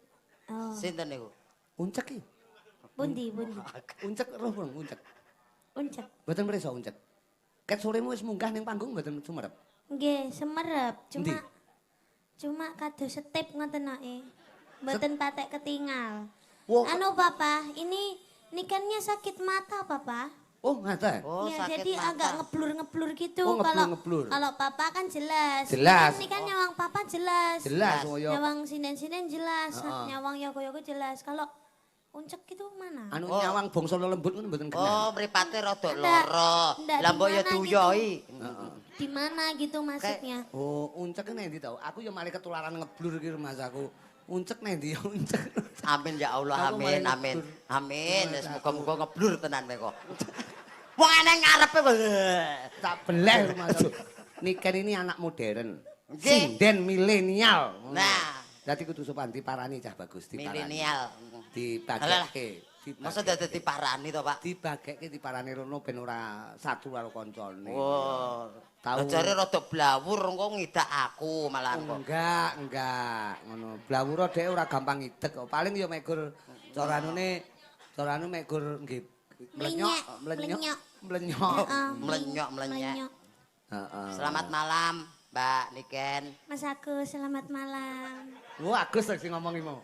Oh. Sinten niku? Uncek iki. Pundi. Uncek roh bang, uncek. Uncek. Mboten mrisa uncek. Ket soremu wis munggah ning panggung mboten sumerep. Nggih, semerep. Endi? Cuma kados setip ngoten ae. Mboten patek ketinggal. Wah. Anu Papa, ini nikannya sakit mata Papa. Oh, ngaten. Oh, Ya, sakit jadi mata. agak ngeblur-ngeblur gitu. Oh, Kalau ngeblur-ngeblur. kalau Papa kan jelas. Jelas. Ini kan nyawang Papa jelas. Jelas koyo Nyawang sinden-sinden jelas. Heeh. Nyawang yogo-yogo jelas. Kalau uncek itu mana? anu Oh. nyawang bangsa lembut ngono mboten kenal. Oh, mripate rada Ndak, lara. ndak, Lah mbok ya di mana duyoi. Di mana gitu maksudnya? Oh, uncek nek ndi tau? Aku ya malah ketularan ngeblur iki Mas aku. Uncek nek ndi ya uncek. Amin ya Allah, Aku amin, malah amin. ngeblur. Amin. Mas, Wis aku. muga-muga ngeblur tenan kowe kok. Wong eneng ngarepe kok. Tak beleh Mas. Niken ini anak modern. Nggih. Sinden milenial. Nah. Dadi kudu sopan diparani cah bagus diparani. Milenial. Dibagekke. Masa dadi diparani to, Pak? Dibagekke diparani rono ben ora satu karo kancane. Oh. Tahu. Jare rada blawur engko ngidak aku malah kok. Enggak, ngono. Blawura dhek ora gampang ngidek kok. Paling ya megur carane megur nggih Melenyok. mlenyok. Heeh, Melenyok, melenyek. melenyok. Heeh. Selamat malam, Mbak Niken. Mas Agus, selamat malam. Wah, Agus sing ngomong iki mau.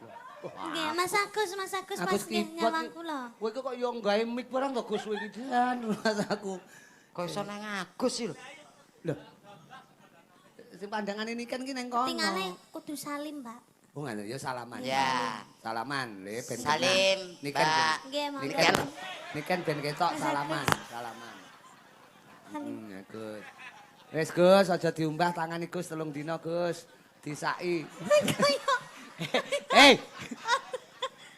Nggih, Mas Agus pas Agus nggih kipot. nyawang kula. Kowe kok yo gawe mic barang to Gus kowe iki jan Mas aku. Kok iso nang Agus sih lho. Lho. Sing pandangane Niken ki ning kono. Tingale kudu salim, Pak. Oh, ngene ya salaman. Ya. Salaman, le ben. Salim, Niken. Mbak. Nggih, monggo. Niken. Niken ben ketok Mas salaman, Agus. salaman. Salim. Ya Gus. Wis Gus, aja diumbah tangane Gus 3 dina Gus. Disaki. Hei.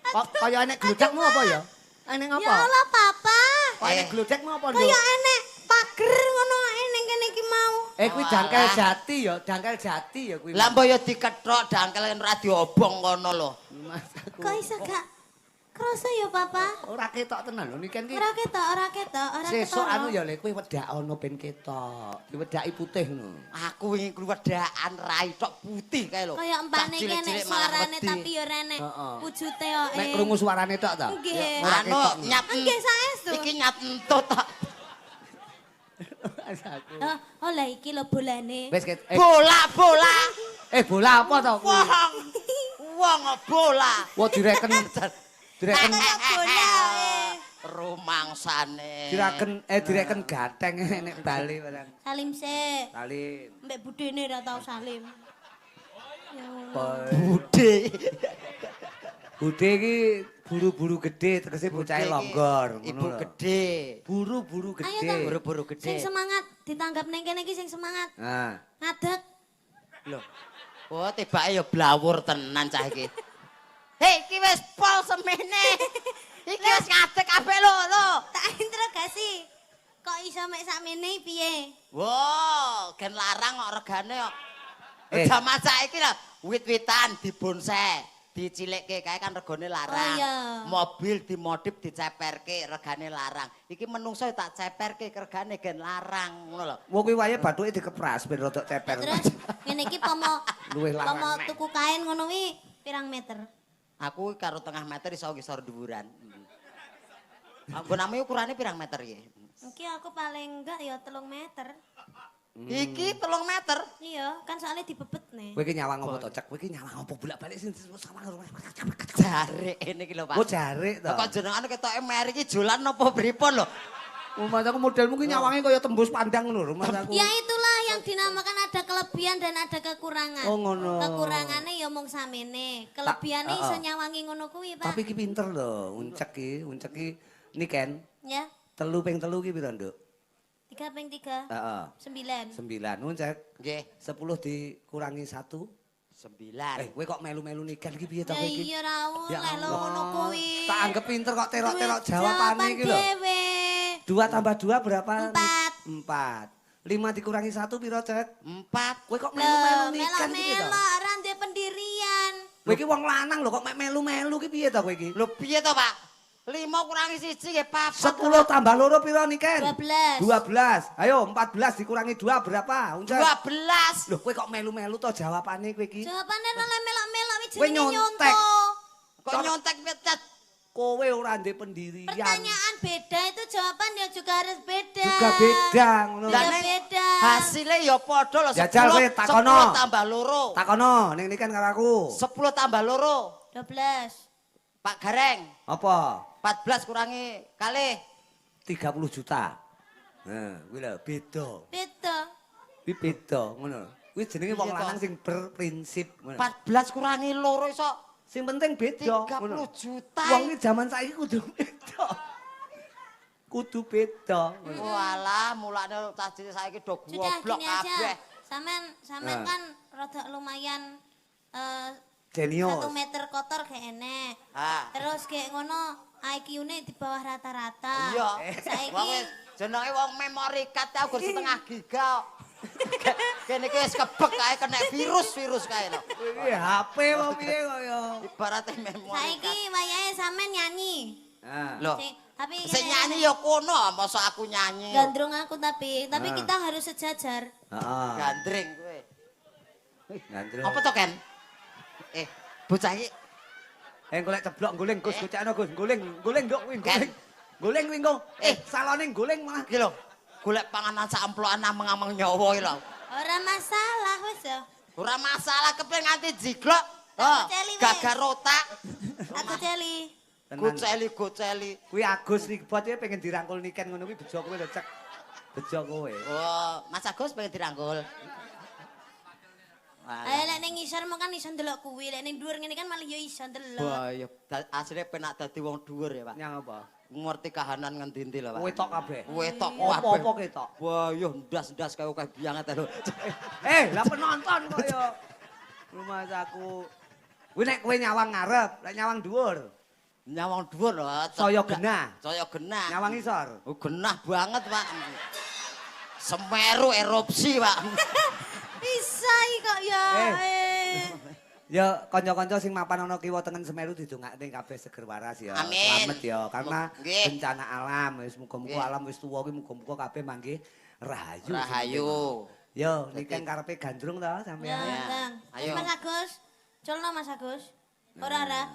Kok kaya enek gludakmu apa ya? Enek apa? Ya Allah, Papa. Kok enek gludakmu apa, Nduk? Kaya enek pager ngono ning kene iki mau. Kuwi dangkel jati ya, dangkel jati ya kuwi. Lah mbok ya dikethok dangkel ora diobong kono lho. Mas aku. Kok iso gak krasa ya papa? Ora ketok tenan lho niken ki. Ora ketok. Sesuk anu ya lek kowe wedak ana ben ketok. Diwedaki putih ngono. Aku ingin keluwedakan rai tok putih kae lho. Kaya empane Cah iki nek cilik-cilik malah suarane wedi. tapi ya ora nek Heeh. wujute kok. Nek krungu suarane tok ta? Nggih. Ora Anu ketok. nyat. Nggih saestu. Iki nyat entut tok. Mas aku. Oh lah iki lho bolane. Wis ket. Bola. Bola apa to kuwi? Wong bola. Wah direken Kaya bola. Rumangsane. direken gateng nek bali barang. Salim sik. Kali Mbek budene ora tau salim. Ya Allah. Bude. Bude iki buru-buru gede tegese bocah longgor ngono Ibu lho. gede. Buru-buru Ayo gede. to. Buru-buru Sing gede. semangat ditanggap ning kene iki sing semangat. Nah, Ngadeg. Lho. Oh, tibake ya blawur tenan cah iki. Hei, iki wis pol semene. Iki wis ngadeg kabeh lho. Tak interogasi. Kok iso mek sakmene piye? Wow, gen larang kok regane kok. Eh. Jaman saiki lho, wit-witan dibonsai, dicilikke kae kan regane larang. Oh, iya. Mobil dimodif diceperke regane larang. Iki menungso tak ceperke regane gen larang ngono lho. wong kuwi wae bathuke dikepras ben rodok ceper. Terus ngene iki pomo Luwih larang pomo nek. tuku kain ngono kuwi pirang meter? Aku karo tengah meter iso ngisor dhuwuran. Aku namanya ukurannya pirang meter ya? Iki aku paling enggak ya 3 meter. Iki 3 meter. Iya, kan soalnya dibebet nih. Kowe iki nyawang apa to, Cek? Kowe iki nyawang apa bolak-balik sing sama Jare ini iki lho, Pak. Oh, jarik to. Kok jenengan ketoke meri iki jolan napa pripun lho? Rumah aku modelmu ki nyawange kaya tembus pandang ngono rumah aku. Ya itulah yang dinamakan ada kelebihan dan ada kekurangan. Oh, ngono. Kekurangannya ya mung samene, kelebihannya iso nyawangi ngono kuwi, Pak. Tapi ki pinter lho, uncek ki niken. Ya, 3 ping 3 ki pira, Nduk? 3 ping 3. Heeh. 9. 9 uncek. Nggih, 10 dikurangi 1. 9. Kowe kok melu-melu niken ki piye to Ya kowe iki? iya ra Ya oleh lho Allah. ngono kuwi. Tak anggap pinter kok terok-terok jawabane iki lho. Dewe. 2 tambah 2 berapa? 4. 4. 5 dikurangi 1 pira, Cek? 4. Kowe kok Loh, melu-melu niken iki to? melok-melok ra ndek pendirian. Kowe iki wong lanang lho kok mek melu-melu ki piye to kowe iki? Lho piye to, Pak? 5 kurangi 1 nggih 4. 10 tambah 2 pira niken? 12. 12. Ayo 14 dikurangi 2 berapa? Uncek. 12. Loh kowe kok melu-melu to jawabane kowe iki? Jawabane ora melok-melok iki Kowe jenenge nyontek. nyonto. Kok nyontek pecat? Kowe ora ndek pendirian. Pertanyaan beda itu jawaban ya juga harus beda. Juga beda ngono. Lah, Lah, beda. Hasilnya ya padha lho. Jajal kowe, takono. 10 tambah loro. Takono ning niken karo aku. 10 tambah loro. 12. Pak Gareng. Apa? 14 kurangi kalih. 30 juta. Nah, kuwi lho beda. Beda. Kuwi beda ngono. Kuwi jenenge wong Iya, toh. lanang sing berprinsip ngono. 14 kurangi loro iso Sing penting beda 30 juta. Wong iki jaman saiki kudu beda. Kudu beda. ngono. Walah, mulane cah cilik saiki do Sudah goblok gini aja. kabeh. Sampean kan rada lumayan Jenius. 1 meter kotor kayak enek. Ha. Terus kayak ngono IQ-ne di bawah rata-rata. Iya. Saiki Wong wis jenenge wong memory card aku setengah giga. Kene iki wis kebek kae kena virus kae lho. Iki HP apa piye kaya? Ibaratnya memory saiki card. wayahe sampean nyanyi. Nah. Loh, Tapi sing kene- nyanyi ya kono, masa aku nyanyi. Gandrung aku tapi Ah. kita harus sejajar. Heeh. Gandring kowe. Gandrung. Apa to, Ken? Bocah iki Golek ceblok guling Gus gocekno Gus. Guling nduk kuwi Ken. guling. Guling kuwi engko. Salone guling malah. iki lho, golek panganan sak amplokan ameng-ameng nyawa iki lho. Ora masalah wis ya. Ora masalah kepen nganti jiglok. Aku celi, weh. Gagar otak. Aku celi. Tenan. Goceli. Kuwi Agus Ribot ya pengen dirangkul niken ngono kuwi bejo kowe lho cek. Bejo kowe. Oh, Mas Agus pengen dirangkul. Ayo lek ning ngisor mau kan iso ndelok kuwi, lek ning dhuwur ngene kan malah yo iso ndelok. Wah, ya asline penak dadi wong dhuwur ya, Pak. Nyang apa? Ngerti kahanan ngendi-endi lho, Pak. Kowe tok kabeh. Wetok Apa-apa kabeh. ketok. Wah, yo ndas-ndas kaya akeh bianget lho. Lah penonton kok ya. Rumah saku. Kuwi nek kowe nyawang ngarep, lek nyawang dhuwur. Nyawang dhuwur lho. Saya genah. Saya genah. Nyawang isor. Oh, genah banget, Pak. Semeru erupsi, Pak. Bisa iki kok ya. Ya kanca-kanca sing mapan ana kiwa tengen Semeru didongakne kabeh seger waras ya. Amin. Slamet ya karena Nggih. bencana alam wis muga-muga Nggih. alam wis tuwa ki muga-muga kabeh mangke rahayu. Rahayu. Yo niken karepe gandrung to sampean. Ya. Bang. Ayo. Mas Agus. Culno Mas Agus. Ora.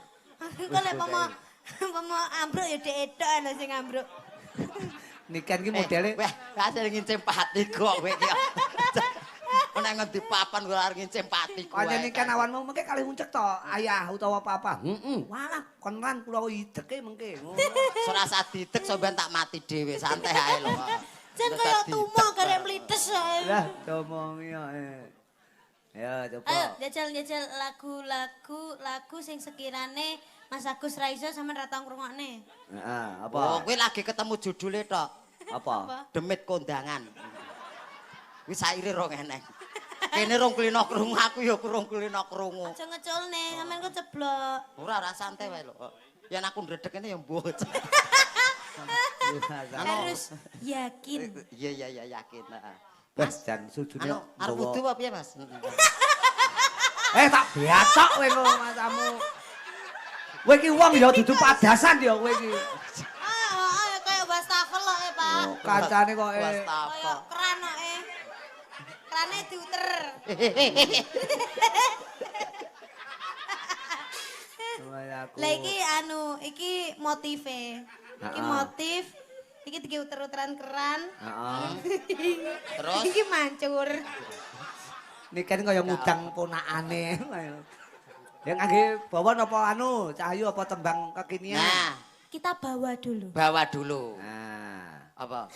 Kok lek pomo ambruk ya dek-edok lho sing ambruk. Niken ki modele Weh, kasih ngincim pati kok kowe iki. Nek ngendi papan gue arep ngincim pati kowe. kaya niken awanmu mengke kalih uncek to ayah utawa apa-apa. Walah konran kula ideke mengke. Serasa didek sampean tak mati dhewe, santai ae lho. Jan kaya tumo karek mlites ae. Lah comongi ya. Ya coba. Ayo jajal lagu sing sekirane Mas Agus ra iso sampean ra tau ngrungokne. Heeh, Oh, apa? kowe lagi ketemu judule tok. Apa? Demit kondangan. Kuwi saire rong eneng. Kene rong kulino krungu, aku ya kurung kulino krungu. Aja ngeculne, sampean kok ceblok. Ora santai wae lho. Yen aku ndredeg kene ya mbok. Harus yakin. Iya yakin. Heeh. Mas jan sujune. Anu, arep wudu apa piye, Mas? Tak biatok kowe kok matamu. Kowe iki wong ya dudu padasan ya kowe iki. Ayo kaya wastafel kok Pak. Kancane kok Kaya keran kok Kerane diuter. Lah iki motive. Iki motif. Iki diuter-uteran keran. Heeh. Terus Iki mancur. Niken kaya ngudang ponakane. Ya ngangge bawa napa anu, cahayu apa tembang kekinian. nah, Kita bawa dulu. bawa dulu. Nah. Apa?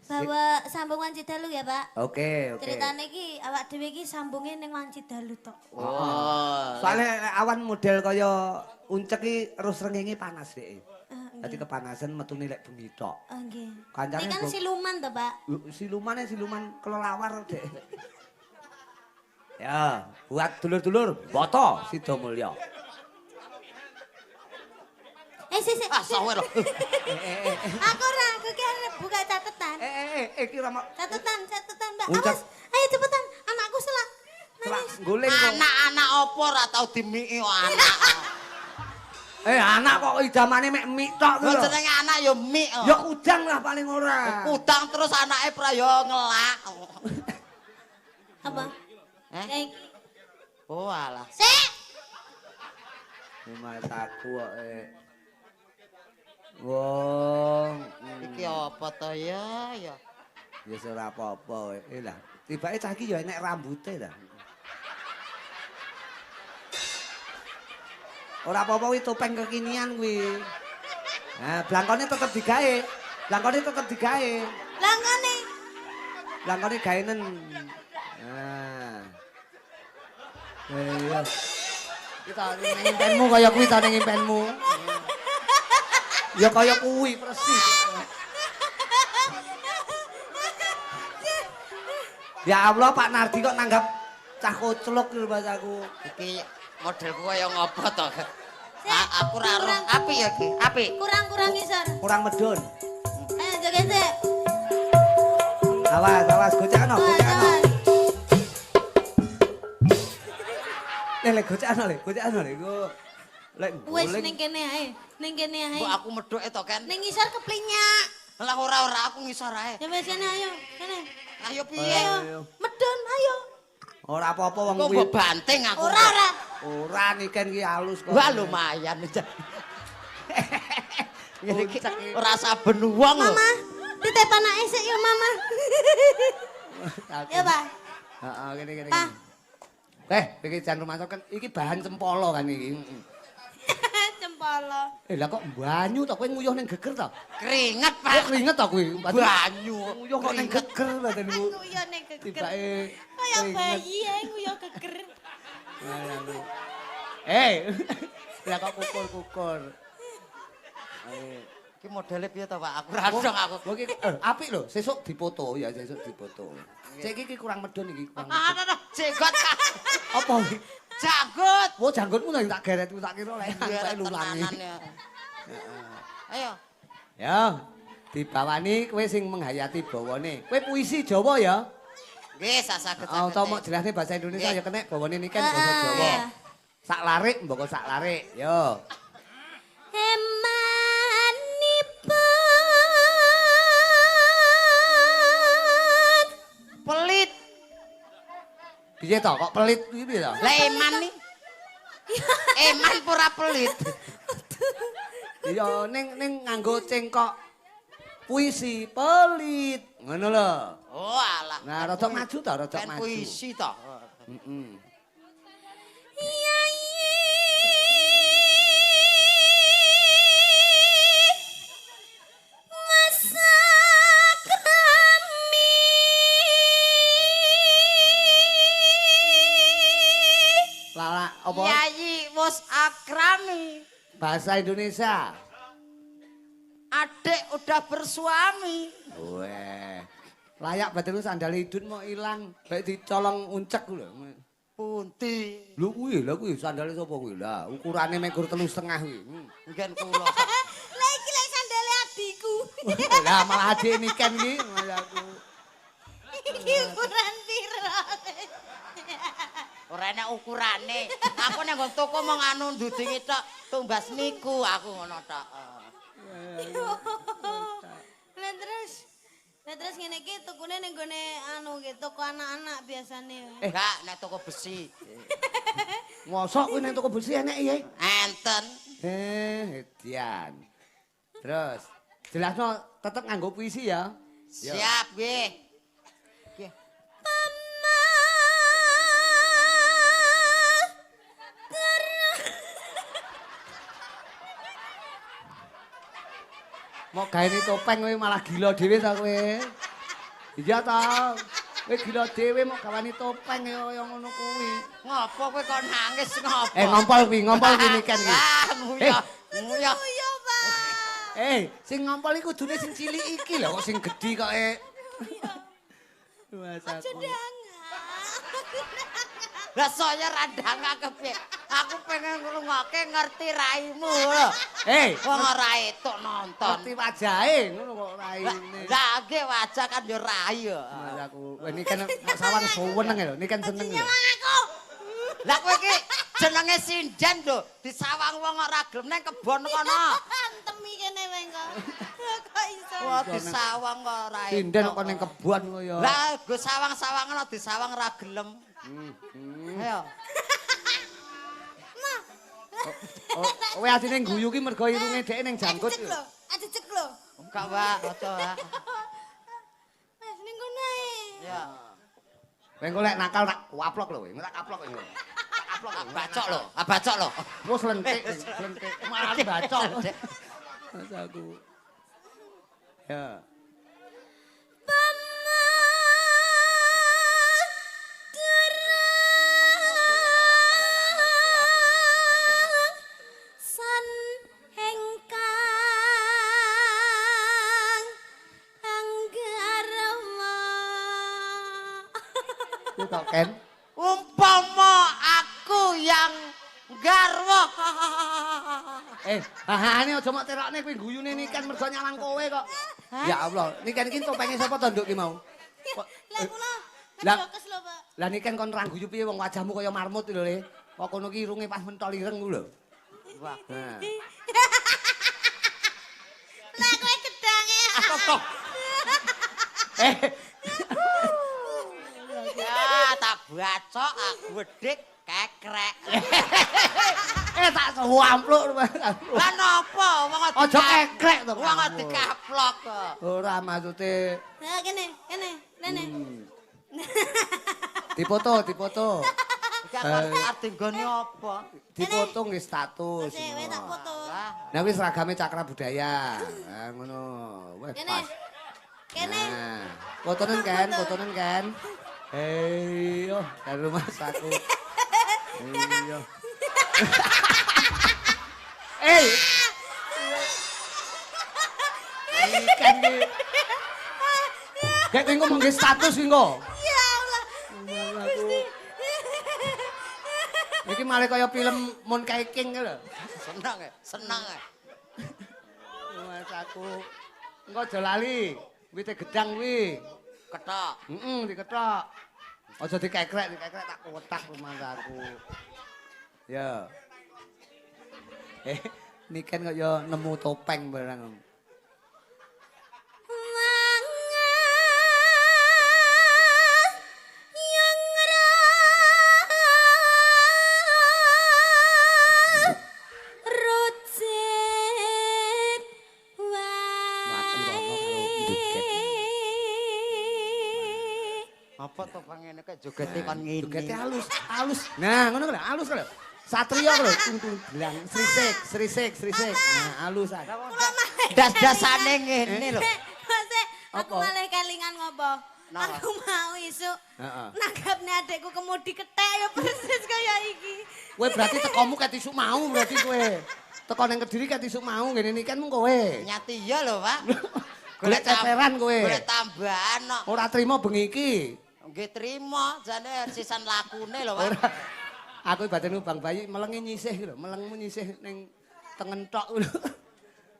Bawa sambung Wanci Dalu ya, Pak. Oke. Ceritane iki awak dhewe iki sambunge ning Wanci Dalu tok. Oh. Soalnya awan model kaya uncek iki terus rengenge panas dhek. Dadi kepanasan metune lek bengi tok. Oh nggih. Kancane Ini kan siluman to, Pak. siluman kelelawar dek. Ya, buat dulur-dulur, boto Sida Mulya. Sik. Ah, sawe lho. Aku ki arep buka catatan. Iki rama Catatan, Mbak. Uncap. Awas, ayo cepetan. Anakku salah. selak guling kok. Anak-anak opo ora tau dimiki kok anak. Anak kok idamane mek mik tok Kok lho. jenenge anak ya mik. Ya kudang lah paling ora. Kudang terus anake prayo ngelak. Apa? Eh? Oh alah. Sik. Mataku kok wong Iki apa to ya? ya ora apa-apa lah. Tibake cah iki ya enek rambute lah. Ora apa-apa kuwi topeng kekinian kuwi. Nah, blangkone tetep digawe. Blangkone gaenen. Nah. Iya. Kita ning impenmu kaya kuwi ta ning impenmu. Ya kaya kuwi persis. Ya Allah Pak Nardi kok nanggap cah koclok lho Mas aku. Iki modelku kaya ngopo to? Aku ra roh. Apik ya iki? Apik. Kurang isor. Kurang medun. Ayo joget sik. Awas gocekno. Lek gocekno le. Iku lek Wis golek. ning kene ae. Mbok aku medhoke to kan. Ning isor keplinyak. Lah ora aku ngisor ae. Ya wis kene ayo. Kene. Ayo piye? Ayo. Medun ayo. Ora apa-apa wong Kok kuwi. mbok banting aku. Ora. Ora niken ki halus kok. Wah lumayan. Ngene iki ora saben wong lho. Mama, ditep anake sik ya Mama. Ya, Pak. Heeh, kene. Pak. Iki jan rumah kan iki bahan cempolo kan iki. Cempolo. Lah kok banyu to kowe nguyuh ning geger to? Keringet, Kok Pak. keringet to kuwi? Banyu. Nguyuh kok ning geger mboten niku. Aku yo ning geger. Tibake Kaya bayi ae nguyo geger. Lah kok kukur-kukur. Iki modele piye to, Pak? Aku ora dong aku. Kok iki apik lho, sesuk difoto ya, sesuk difoto. Cek iki kurang medun iki, kurang. Jenggot. Apa iki? Janggut. Wo janggutmu tak geret tak kira lek Biar lulangi. tenanan ya. Ayo. Ya, dibawani kowe sing menghayati bawane. Kowe puisi Jawa ya? Nggih, saged. Utawa mok jelasne bahasa Indonesia ya kenek bawane niken basa Heeh. Jawa. Sak larik mboko sak larik. Yo. Emanipun Pelit. Piye to kok pelit iki piye to? Lah eman nih. Eman pura pelit. Iya ning nganggo cengkok puisi pelit. Ngono lho. Oh alah. Nah, rada maju to, rada Kan maju. puisi to. Heeh. Lala apa? Yayi wis akrami. Bahasa Indonesia. Adik udah bersuami. Weh. Layak batin lu sandal idun mau ilang, baik dicolong uncek lho. Punti. Lho kuwi sandale sapa kuwi? Lah, ukurane mekur 3,5 kuwi. Mungkin kula. Lah iki lek sandale adikku. Lah malah adik niken iki aku. Iki ukuran piro? Ora enak ukurane. Aku nang nggon toko mong anu ndudingi tok tumbas niku aku ngono tok. Lah terus ngene iki tukune ning gone anu iki toko anak-anak biasane. Enggak nek toko besi. Mosok kuwi nang toko besi enek iki? Enten. Edian. Terus jelasno tetep nganggo puisi ya. Siap nggih. Nggih. Mau gawe topeng kowe malah gila dhewe ta kowe. Iya ta. Kowe gila dhewe mau gawani topeng kaya ngono kuwi. Ngopo kowe kok nangis ngopo? Ngompol kuwi niken iki. Ah, nguyah. Nguyah. Iya, Pak. Sing ngompol iki kudune sing cilik iki lho kok sing gedhi kok Masaku. Lah saya randang kepiye? Aku pengen ngrungokke ngerti raimu lho. Wong ora etuk nonton. Ngerti wajahe ngono kok raine. Lah nggih wajah kan yo rai yo. Masaku. Ini kan sawang suweneng lho, ini kan seneng lho. Lah kowe iki jenenge sinden lho, disawang wong ora gelem nang kebon kono. Antemi kene wae kok. Kok iso? Wah, disawang kok ora etuk. Sinden kok ning kebon kaya. Lah go sawang-sawangan disawang ora gelem. Ayo. Kowe asine guyu ki mergo irunge dhek ning jangkut. Ajecek lho. Enggak, Wak, aja, Wak. Mas ning kono ae. Ya. Kowe engko lek nakal tak waplok lho, tak kaplok kowe. Tak kaplok bacok lho, bacok lho. Wes lentik, malah bacok. Masaku. Ya. Tok Ken. Umpama aku yang garwa. Ini aja mok terokne kuwi guyune niken mergo nyalang kowe kok. Ya Allah, niken iki topenge sapa to nduk ki mau? Lah kula Lah jokes lho, Pak. Lah niken kon ra guyu piye wong wajahmu kaya marmut lho Le. Kok kono ki irunge pas mentol ireng ku lho. Wah. Lah kowe gedange. Kok. Ya, tak bacok aku wedhik kekrek. Tak suwampluk. Lah napa wong Aja kekrek to. Wong dikaplok kok. Ora maksude. Nah, kene, rene. Dipoto. Iki arep nggone apa? Dipoto nggih status. Sik, kowe tak foto. Nah wis seragame Cakra Budaya. Nah ngono. Wes Kene. pas. Kene. Nah, fotonen kan. Yo, dari rumah saku. Yo. Ikan iki. Gek engko mengke status iki engko. Ya Allah. Gusti. Iki malah kaya film Moon King lho. Seneng. Mas aku. Engko aja lali. Wite gedang kuwi. Ketok. Diketok. Aja dikekrek tak kotak mas aku. Ya. Niken kok ya nemu topeng barang. Apa topeng ngene kok jogete kon ngene. Jogete halus, halus. Nah, ngono lho, halus lho. Satria lho, tung blang, srisik. Nah, halus ae. Das-dasane ngene lho. Aku malah kelingan ngopo. Napa? Aku mau isuk. Heeh. Nanggapne adekku kemudi kethek ya persis kaya iki. Kowe berarti tekomu ket isuk mau berarti kowe. Teko ning Kediri ket isuk mau ngene iki kan mung kowe. Nyati iya lho, Pak. Golek ceperan kowe. Golek tambahan kok. Ora trimo bengi iki. Nggih trima, jane sisan lakune lho, Pak. Ora. Aku batin Bang Bayi melenge nyisih lho, melengmu nyisih ning tengen tok lho.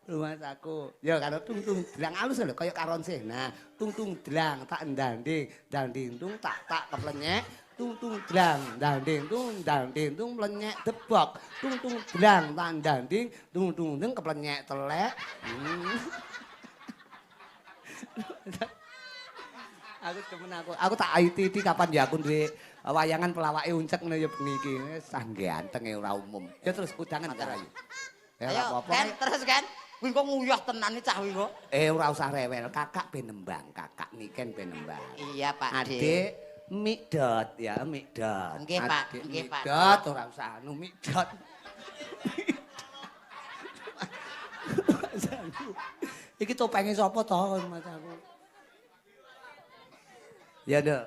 Lumas aku. Ya karo tung dlang alus lho kaya karon sih. Nah, tung dlang tak danding tung tak keplenyek. Tung dlang danding tung melenyek debok. Tung dlang tak danding tung keplenyek telek. Aku temen aku tak IT kapan ya aku duwe wayangan pelawake uncek ngene ya bengi iki. Sang gantenge ora umum. Ya terus udangan karo ayu. Ya ora Ayo, apa-apa. kan terus kan. Kuwi kok nguyah tenan iki cah kuwi kok. Ora usah rewel, kakak ben nembang, kakak Niken ben nembang. Iya, Pak. Adik Mikdot ya, Mikdot. Nggih, Pak. Adik Nggih, Pak. Mikdot ora usah anu Mikdot. Iki topenge sapa to Mas aku? Ya, Dek.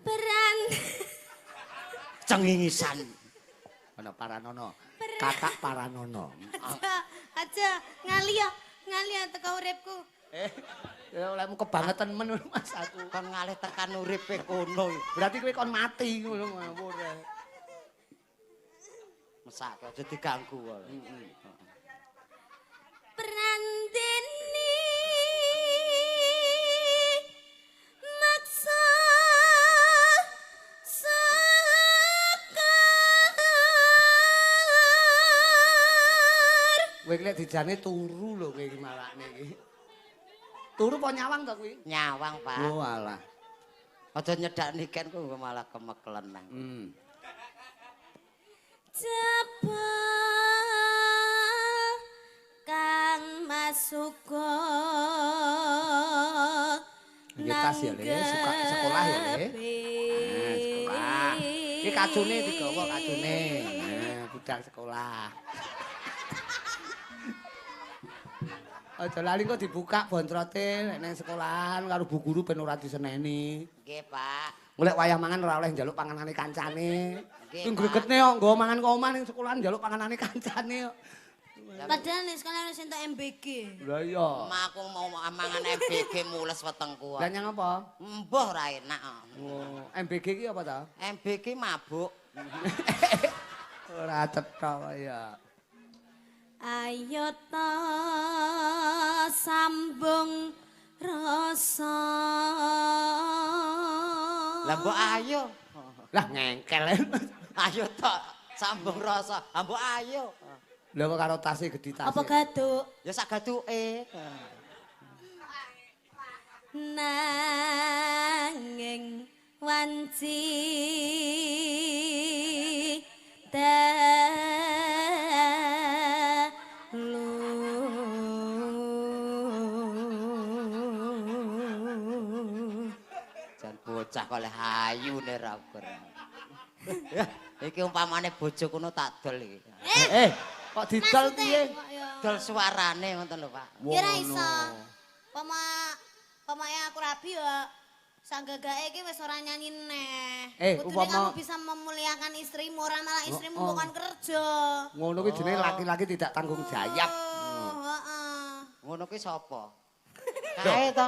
Peran Cengingisan. Ana Paranono. Kakak Paranono. aja ngalia teko uripku. Ya olehmu kebangetan men Mas aku. Kon ngalih tekan uripe kono. Berarti kowe kon mati ngono ngawur. Mesake aja diganggu kok. Peran dene maksa Kowe iki lek dijane turu lho kowe iki malakne iki. Turu apa nyawang to kuwi? Nyawang, Pak. Oh alah. Aja nyedak niken kok malah kemekelen nang. Jebol kang masuka Ya tas ya Le, suka sekolah ya Le. Nah, sekolah. Iki kacune digawa kacune. Nah, budak sekolah. Aja lali kok dibuka bontrote nek nang sekolahan karo bu guru ben ora diseneni. Nggih, Pak. Golek wayah mangan ora oleh njaluk panganane kancane. Nggih, Ki Pak. gregetne kok nggawa mangan kok omah ning sekolahan njaluk panganane kancane kok. Padahal nih sekolah wis entuk MBG. Lah iya. Mak aku mau mangan MBG mules wetengku. Lah nyang apa? Mbah ora enak. Oh, MBG ki apa ta? MBG mabuk. Ora cetha ya. Ayo ta sambung rasa. Lah mbok ayo. Lah ngengkel. Ayo tok sambung rasa. Ah mbok ayo. Lah kok karo tase gedhi tase. Apa gaduk? Ya sak gaduke. Nanging wanci Jan bocah kok leh ayune ra ukur. Iki umpamane bojo kono tak dol iki. Kok didol piye? Dol suarane ngoten lho, Pak. Ya ora iso. Pamane aku rabi ya sanggagake iki wis ora nyanyi neh. Kudune kamu bisa memuliakan istrimu, ora malah istrimu bukan kerja. Ngono kuwi jenenge laki-laki tidak tanggung jawab. Heeh. Ngono kuwi sapa? Kae to.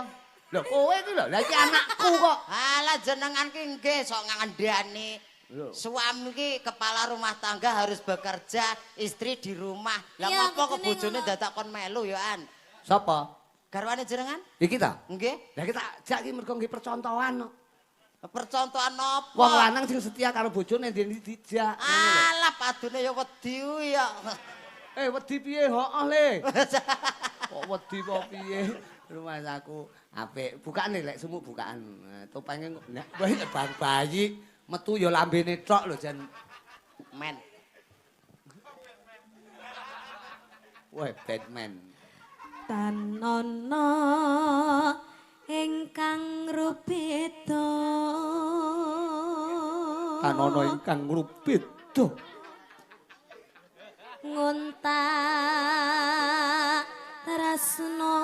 Lho kowe iki lho, lah iki anakku kok. Alah jenengan ki nggih sok ngandani. Suami ki kepala rumah tangga harus bekerja, istri di rumah. Lah Iya, ngopo kok kudune bojone ngono. dadak kon melu ya An? Sapa? Garwane jenengan? Iki ta? Nggih. Lah kita jak iki mergo nggih percontohan kok. Percontohan apa? Wong lanang sing setia karo bojone ndene dijak. Alah padune ya wedi ya. Wedi piye? Hooh le. Kok wedi kok piye? Rumah aku apik. Bukaan lek sumuk bukaan. Topenge nek bang bayi metu ya lambene tok lho jan Men. Wah, Batman. Tanana ingkang rubeda Kanana ingkang rubeda. ngunta tresna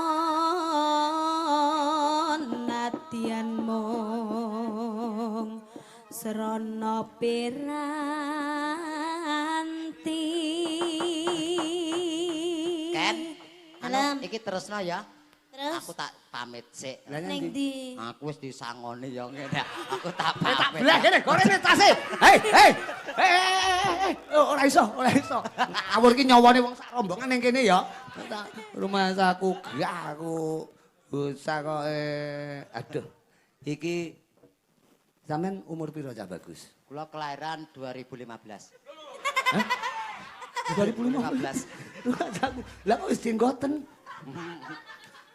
nadyan mung srana piranti Ken, Alam. iki terusno ya. Terus Aku tak pamit sik. ning ndi Aku wis disangoni ya ngene. Aku tak Tak pamit. belah kene, gorene tase. Hei. Ora iso. Ngawur ki nyawane wong sak rombongan ning kene ya. Rumah saku gak aku usah kok aduh. Iki sampean umur piro Cak Bagus? Kula kelahiran 2015. 2015. Lah kok wis jenggoten?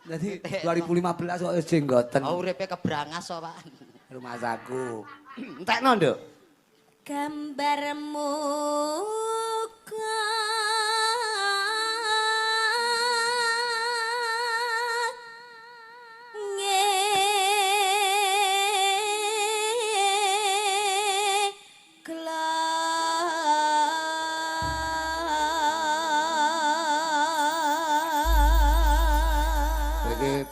Jadi 2015 kok wis jenggoten. Oh uripe kebrangas kok, Pak. Rumah saku. Entekno, Nduk. gambarmu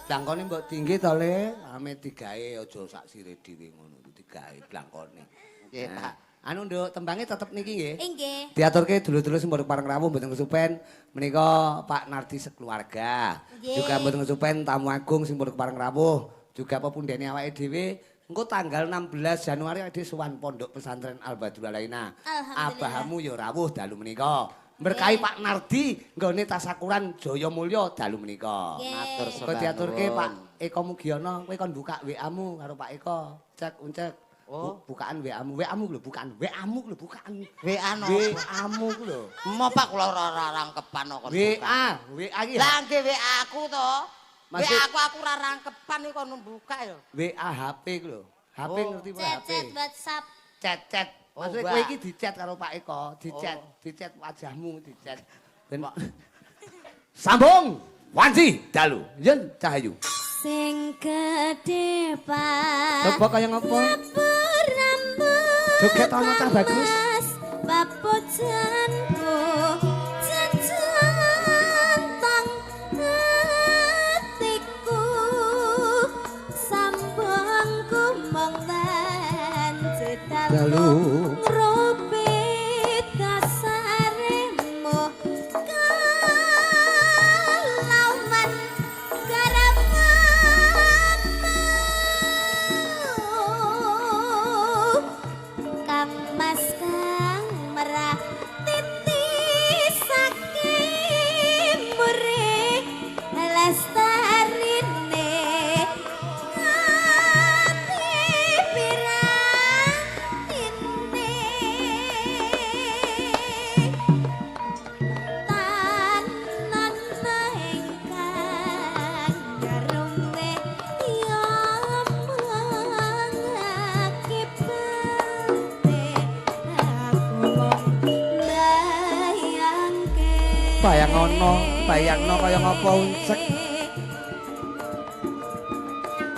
Blangkone mbok tinggi to Le, ame digawe aja sak sire dhewe ngono digawe blangkone. Nggih, Pak. Anu Nduk, tembange tetep niki nggih. Inggih. Diaturke dulur-dulur sing mboten pareng rawuh mboten kesupen menika Pak Nardi sekeluarga. Nggih. Juga mboten kesupen tamu agung sing mboten pareng rawuh, juga pepundhene awake dhewe. Engko tanggal 16 Januari ade sowan Pondok Pesantren Al Badrul Alaina. Alhamdulillah. Abahamu ya rawuh dalu menika. Berkahi Pak Nardi nggone tasakuran Jaya Mulya dalu menika. Matur Kok sembah diaturke nuwun. Pak Eko Mugiono, kowe kon buka WA-mu karo Pak Eko. Cek uncek. Oh. Bukaan WA-mu. WA-mu lho bukan. WA-mu lho bukan. WA no. WA-mu ku lho. Mo Pak kula ora rangkepan kok. WA iki. Lah nggih WA aku to. Maksud- WA aku ora rangkepan iki kono buka ya. WA HP ku lho. HP Oh. ngerti apa HP? Chat WhatsApp. Chat. Oh, Maksudnya Mbak. kowe iki dicat karo Pak Eko, dicat, Oh. dicat wajahmu, dicat. Ben Mbak. Sambung. Wanci dalu. Yen Cahayu. Sing gedhe Pak. Coba kaya ngopo? Rambut. Joget ana Cah Bagus. Papujanku jajantang hatiku sambungku mongwen Dalu. ngrobit kasaremu kalauman garamamu Kang Mas Kang merah titisake murih lestarine ati pirantine tanan ingkang garume ya mangakibate aku mong Bayangno kaya ngapa uncek.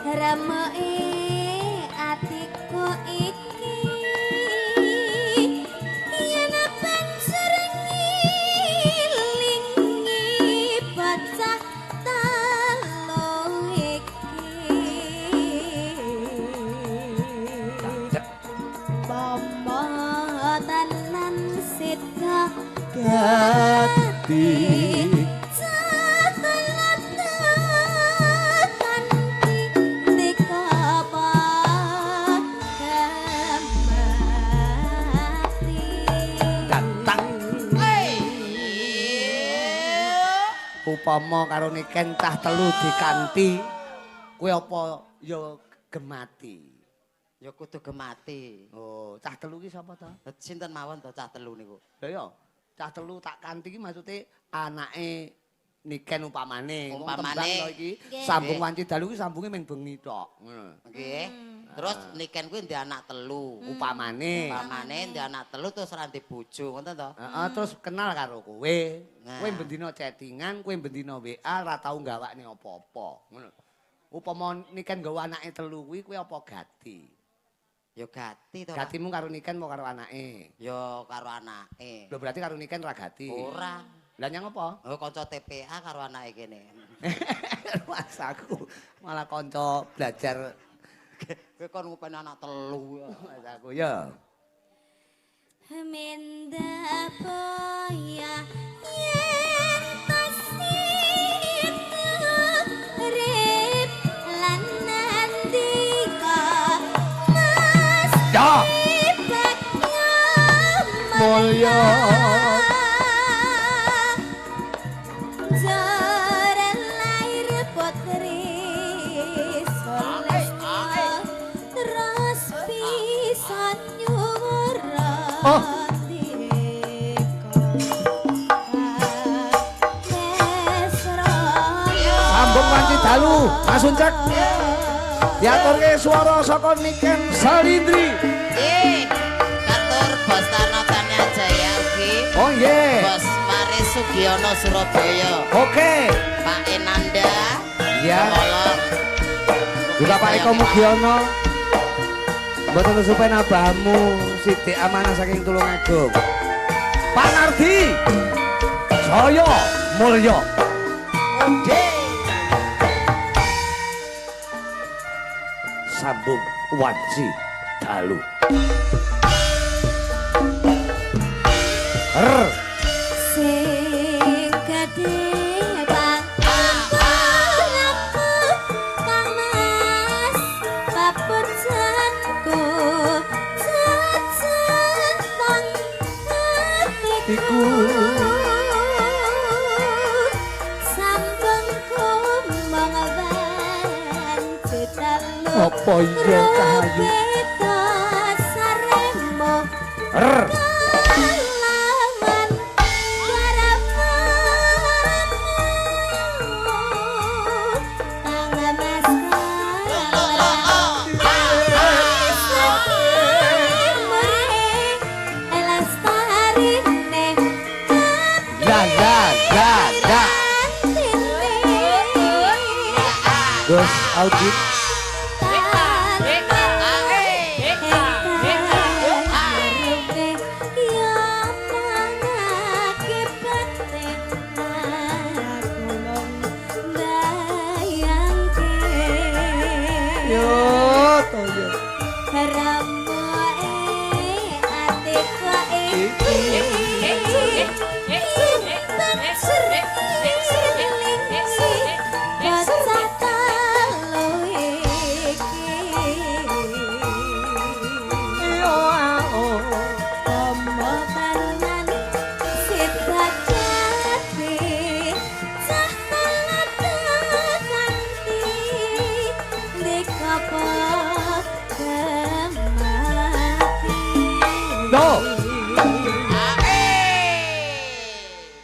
Ramoe atiku iki yen banjur ngilingi bocah telu iki Pomo tenan sida Dadi datang. Upama karo niken cah telu dikanthi, kowe apa ya gemati. Ya kudu gemati. Oh, cah telu ki sapa to? Sinten mawon to cah telu niku? Lha iya, cah telu tak kanthi ki maksude anake Niken umpamane. Wong Umpamane. tembang to iki Nggih. sambung wanci dalu ki sambunge ming bengi tok. Ngono. Nggih. Terus Niken kuwi ndek anak telu. Upamane. Umpamane ndek anak telu terus ora ndek bojo, ngoten to? Heeh, terus kenal karo kowe. Nah. Kowe bendina chattingan, kowe bendina WA ora tau gawakne apa-apa. Ngono. Upama Niken nggawa anake telu kuwi kowe apa gati? Ya gati to. Pak. Gatimu karo Niken apa karo anake? Ya karo anake. Lho berarti karo Niken ora gati. Ora. Lah nyang apa? Oh kanca TPA karo anake kene. Mas aku malah kanca belajar Kowe kon ngupen anak telu ya. Mas aku ya. Minda boya yen tasih rip lan nandika mas Ya, ibaknya mulya. Jaran lair putri Solesta terus pisan Oh. Sambung wanci dalu, Mas Uncek. Diaturke swara saka Niken Salindri. Katur Bos Tanotanya Jaya ugi. Oh nggih. Bos Maris Sugiono Surabaya. Oke. Pak Enanda. Ya. Tolong. Juga Pak Eko Mugiono. Mboten kesupen abahmu Sidik amanah saking Tulungagung. Pak Nardi. Jaya Mulya. Oke. Sambung wanci dalu. Sing gedhe bang aku kang mas papujanku jajan tang hatiku sambung kumbang wanci dalu Apa iya Cahayu? Robeta saremo Er. Kalangan garapanmu Tangan Gus Audit.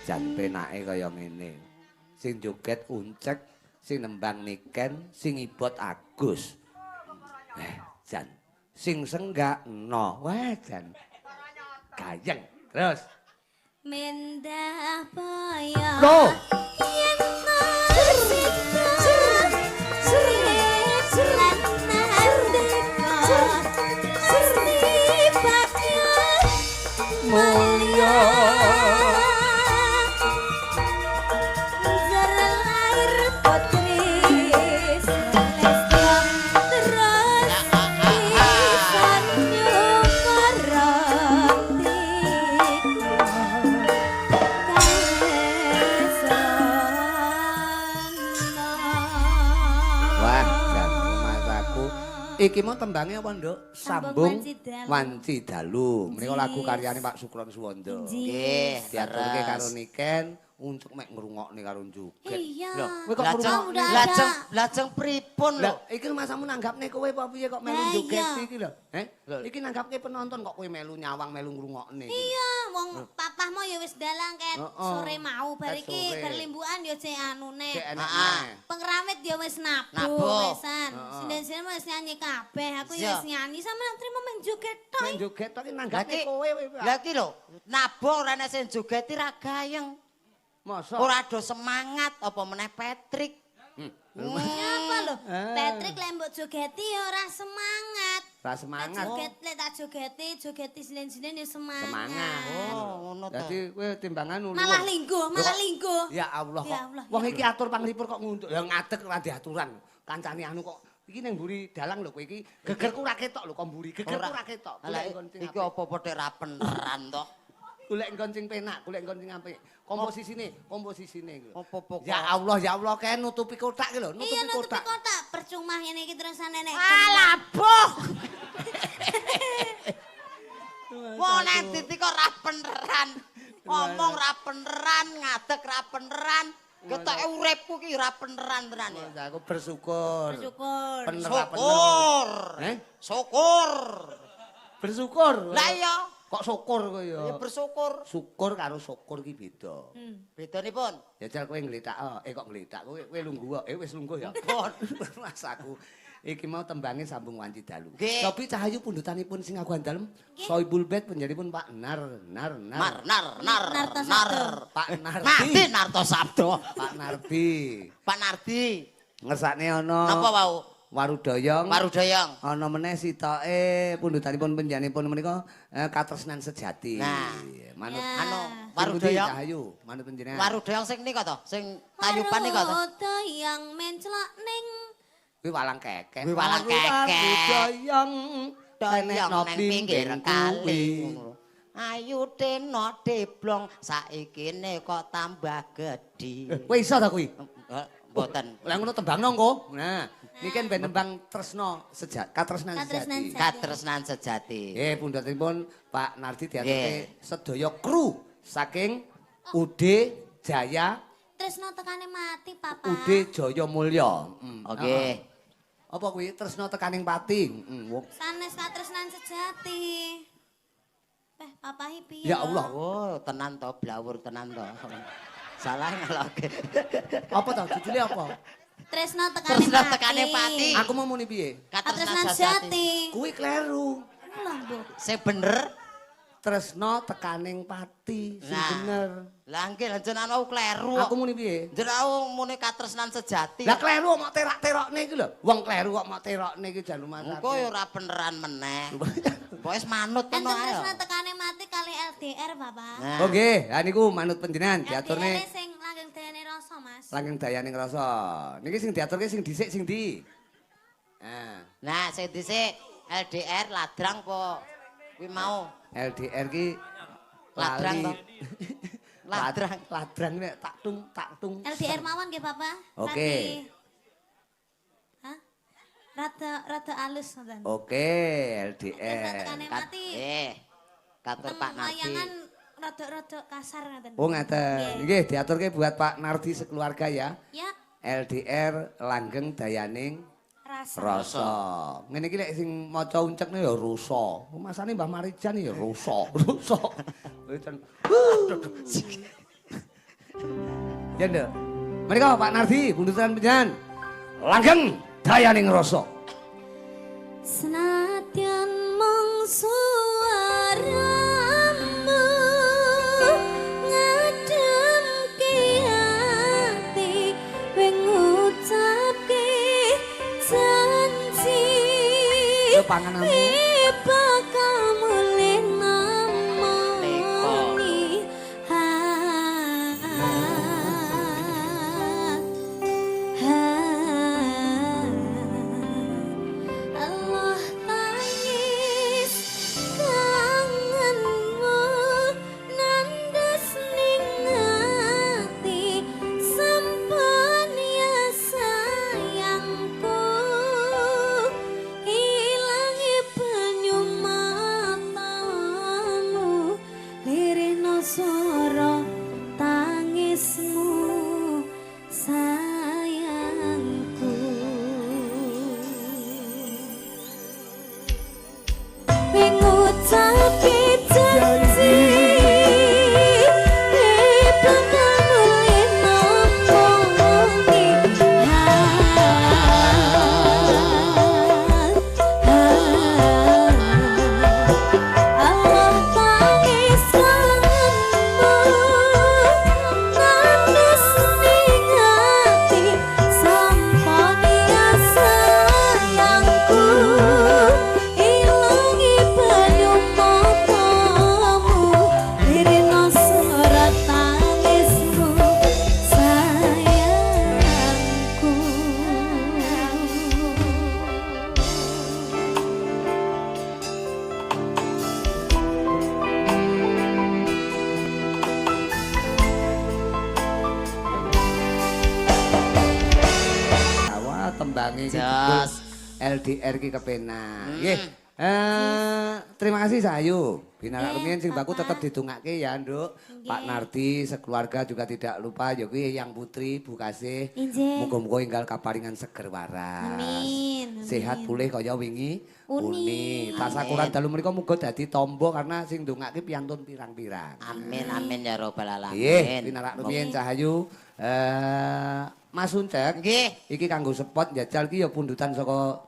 Jan penake kaya ngene. Sing joget Uncek, sing nembang Niken, sing ibot Agus. Jan sing senggak no. Wah, Jan. Gayeng. Terus. Mendah paya. Loh. Mulya Zerlair putri Selesta terus pisan Wah, jan Mas aku. Iki mau tembangnya apa, Nduk? Sambung Wanci Dalu. Menika lagu karyane Pak Sukron Suwondo. Nggih, Diaturke karo Niken, Uncuk mek ngrungokne karo joget. Iya. Kowe kok Lajeng udah ada. lajeng pripun lho? Lah iki masamu nanggapne kowe apa piye kok melu Lah, joget iya. iki lho? Iki nanggapke penonton kok kowe melu nyawang melu ngrungokne. Iya, wong papahmu ya wis dalang ket Heeh. sore mau bar Ket iki sore. bar limbukan ya cek anune. Cek enak Heeh. neh. Pengramit ya wis Nabuh. nabuh wisan. Heeh. Sinden-sinden wis nyanyi kabeh, aku Iya. ya wis nyanyi sama trimo main joget tok. Mek joget tok iki nanggapne Lagi kowe. lagi lho, nabung ora nek sing jogeti ra gayeng. Masa? Ora do semangat apa meneh Patrick. Apa lho? Ah. Patrick lek mbok jogeti ya ora semangat. Ra Lek semangat. tak jogeti sinden-sinden ya semangat. Semangat. Oh, ngono to. Dadi kowe timbangan ulu. Malah linggo, malah linggo. Ya Allah Ya kok. Allah, Wong ya iki atur panglipur kok nguntuk. Ya ngadeg ora diaturan. Kancane anu kok iki ning mburi dalang lho kowe iki gegerku ra ketok lho kok mburi. Gegerku ra ketok. Lah iki apa pothok ra beneran to? Golek nggon sing penak, golek nggon sing apik. Komposisine iku. Apa Ya Allah kae nutupi kotak iki lho, Iya nutupi nutupi kotak. kotak. Percuma ngene iki terusane nek. Alah, boh. Wong nek titi kok ra beneran. Ngomong ra beneran, ngadeg ra beneran. Ketoke uripku ki ra beneran tenan ya. Ya aku bersyukur. Bersyukur. Bener ra bener. Syukur. Syukur. Bersyukur. Lah iya, Kok syukur kowe ya ya? bersyukur. Syukur karo syukur ki beda. Bedanipun? Ya jal kowe ngletak kok ngletak kowe lungguh wis lungguh ya. Pun. Mas aku iki mau tembange sambung wanci dalu. Nggih. Sopi Cahayu pundutanipun sing aguan dalem. Soibul Bet penjaripun Pak Nar. Nartosabdo. Pak Nardi. Nardi Nartosabdo. Pak Nardi. Pak Nardi. Ngersakne ana Napa wau? Warudoyong. Warudoyong. Ana meneh sitoke pundutanipun penjanipun menika katresnan sejati. Nah. manut Ya. Anu Warudoyong Warudoyong. Cahayu, manut panjenengan. Warudoyong sing nika to, sing tayupan nika to. Warudoyong mencelok ning Kuwi walang kekek. Kuwi walang kekek. Warudoyong Doyong nang pinggir kali. kuwi. Ayu teno deblong saiki kok tambah gedhi. Kowe iso ta kuwi? Mboten. Lah ngono tembangno engko. Nah, niki kan ben tembang tresno sejati, katresnan Katresnan sejati. Katresnan sejati. Pundhatipun Pak Nardi diaturke Nggih. sedaya kru saking UD Jaya, tresno tekane mati, Papa. UD Jaya Mulya. Oke. Apa kuwi tresno tekaning pati? Sanes katresnan sejati. Papa piye? Ya Allah. Oh, tenan to, blawur tenan to. Salah ngaloke. Apa ta judule apa? Tresno Tresno tekane pati. Aku mau muni piye? Katresnan sejati. Kuwi kleru. Lah, Mbok. Sing bener. Tresno tekaning pati, sing Nah. bener. Lah nggih jenengan kleru. Aku muni piye? Jenengan muni katresnan sejati. Lah kleru kok mok terak-terakne iki lho. Wong kleru kok mok terakne iki jan lumayan. Engko ya ora beneran meneh. Wis manut Enten ngono ae. tresno tekane mati kali LDR, Bapak. Nah. Oh nggih, ha niku manut panjenengan diaturne LDR sing langgeng dayane rasa, Mas. langing dayaning rasa. Niki sing diaturke sing dhisik sing ndi? Nah, sing dhisik LDR ladrang po kuwi mau. LDR ki Ladrang lali. to. Ladrang. Ladrang nek tak tung. LDR mawon nggih, Bapak. Oke. Radi- Hah? Rada alus ngoten. Oke, Tresno LDR. tekane mati. Katur Pak Nardi. Layangan rada-rada kasar ngoten. Oh ngaten. Nggih diaturke buat Pak Nardi sekeluarga ya. Ya, LDR langgeng dayaning rasa. rasa. Ngene iki lek sing maca uncekne ya rusa. Masane Mbah Marijan ya rusa. Rusa. Ya nduk. Menika Pak Nardi buntutan panjenengan langgeng dayaning rasa. Senadyan mung suaramu ngademke ati wing ngucapke janji Yo pangananmu. bakal mulih namoni Allah tangis kangenmu nandes ning ati sampun ya sayangku ilang tembange iki Jos. LDR ki kepenak. Nggih. Terima kasih Sayu. Binarak rumiyin sing baku tetep didongake ya, Nduk. Pak Nardi sekeluarga juga tidak lupa ya kuwi Yang Putri Bu Kasih. Injih. Muga-muga enggal kaparingan seger waras. Amin. Sehat pulih kaya wingi. Uni. Tasakuran dalu menika muga dadi tombo karena sing ndongake piantun pirang-pirang. Amin amin ya robbal alamin. Nggih, binarak rumiyin Cahayu. Mas Uncek. Nggih. Iki kanggo spot njajal ki ya pundutan saka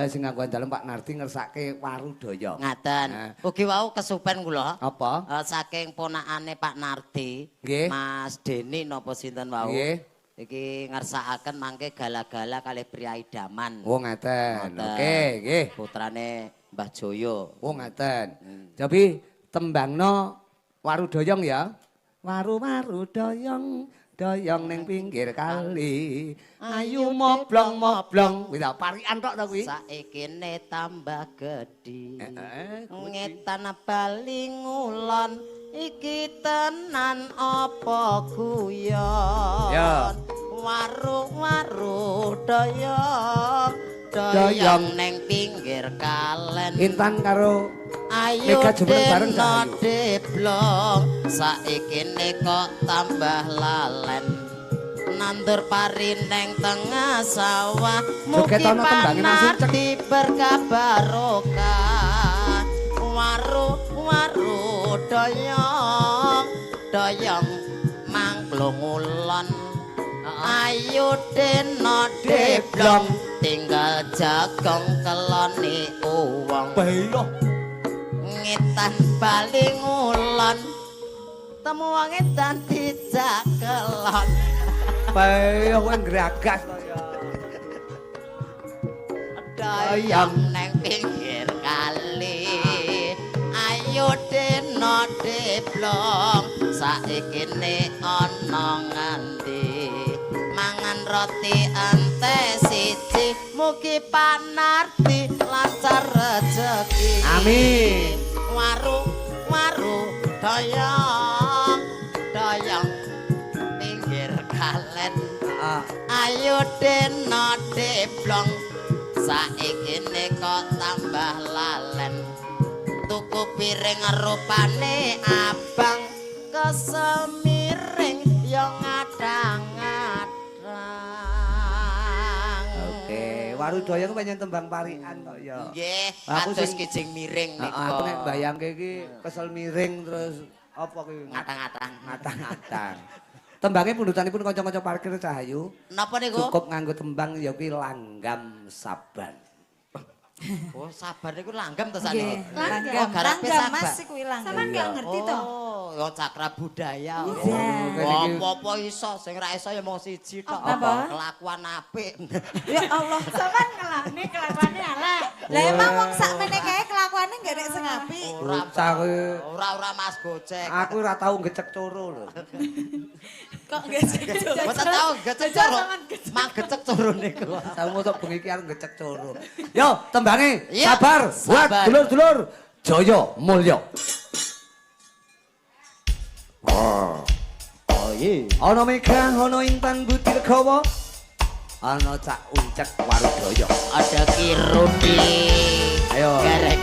sing nganggo dalem Pak Nardi ngersake Warudaya. Ngaten. Ugi wau kesupen kula. Apa? Saking ponakane Pak Nardi, Nggih. Mas Deni napa sinten wau. Nggih. Iki ngersakaken mangke gala-gala kalih priyayi daman. Oh ngaten. Ngoten. Oke, nggih. Putrane Mbah Joyo. Oh ngaten. Jadi tembangno Warudoyong ya. Waru doyong doyong ning pinggir kali. Ayu moblong-moblong. Wis parikan tok ta kuwi. Saikine tambah gedhi. kuwi. Ngetan bali ngulon iki tenan apa guyon. Ya. Waru doyong Doyong. doyong ning pinggir kalen. Intan karo Ayo Mega jumeneng bareng, deno Cahayu. deblong saikine kok tambah lalen. Nandur pari neng tengah sawah mugi Joget ana tembange Mas Ucek. panarti berkah barokah. Waru doyong doyong mangklung ulon. Ayo deno deblong tinggal jagong keloni uwong. Bailo. Ngetan bali ngulon temu wong edan dijakelon. Bayo kowe ngragas to ya. Doyong neng pinggir kali ayo deno deblong saikine ana ngendi mangan roti ente siji mugi panarti lancar rezeki. Amin. Waru doyong doyong pinggir kalen. Ayo deno deblong saikine kok tambah lalen. Tuku piring rupane abang kesemiring yo ngadang-ngadang. Oke, Warudaya ku pancen tembang parikan kok ya. Nggih, Aku kados sing- kijing miring niku. Aku nek bayangke iki kesel miring terus apa kuwi ngatang-ngatang. ngatang-ngatang. Tembangnya pundutanipun kanca-kanca parkir Cahayu. Napa niku? Cukup nganggo tembang ya kuwi langgam saban. Oh, sabar niku langgam to Nggih, sakniki. langgam. Oh, garepe Langgam sabar. Mas kuwi langgam. Sampean gak ngerti to? Oh, ya cakra budaya. Iya. Apa-apa iso, sing ra iso ya mung siji tok. Apa? Kelakuan apik. Ya Allah, sampean ngelane kelakuane elek. Lah emang wong sakmene kae kelakuane nggak nek sing apik. Bocah kuwi. Ora Mas Gocek. Aku ora tau ngecek coro lho. Kok nggak sih? Mboten tau gecek coro. Mang gecek coro niku. Tahu mosok bengi iki arep ngecek coro. Yo, tembange Iya, sabar buat sabar. dulur-dulur Jaya Mulya. Oh iya. Ana Mega, ana Intan Budi Regawa, ana Cak Uncek Warudaya. Ada Kirudi. Ayo. Garek.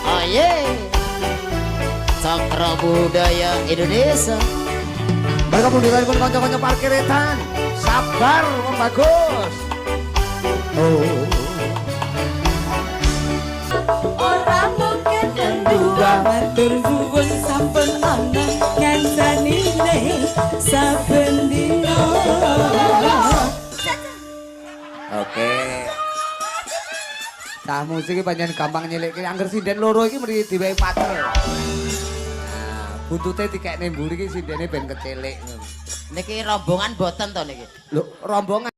Oh iya. Cakra budaya Indonesia. Mereka pundutanipun kanca-kanca parkir etan. Sabar, Om Bagus. Oh. Ora mungkin dua matur suwun sampun ana ngansanine saben dina. Oke. Cah musik iki pancen gampang nyelikke. Angger sinden loro iki mriki diwehi pater. Nah, buntute dikekne mburi iki sindene ben kecelik. Niki rombongan boten to niki. Lho, rombongan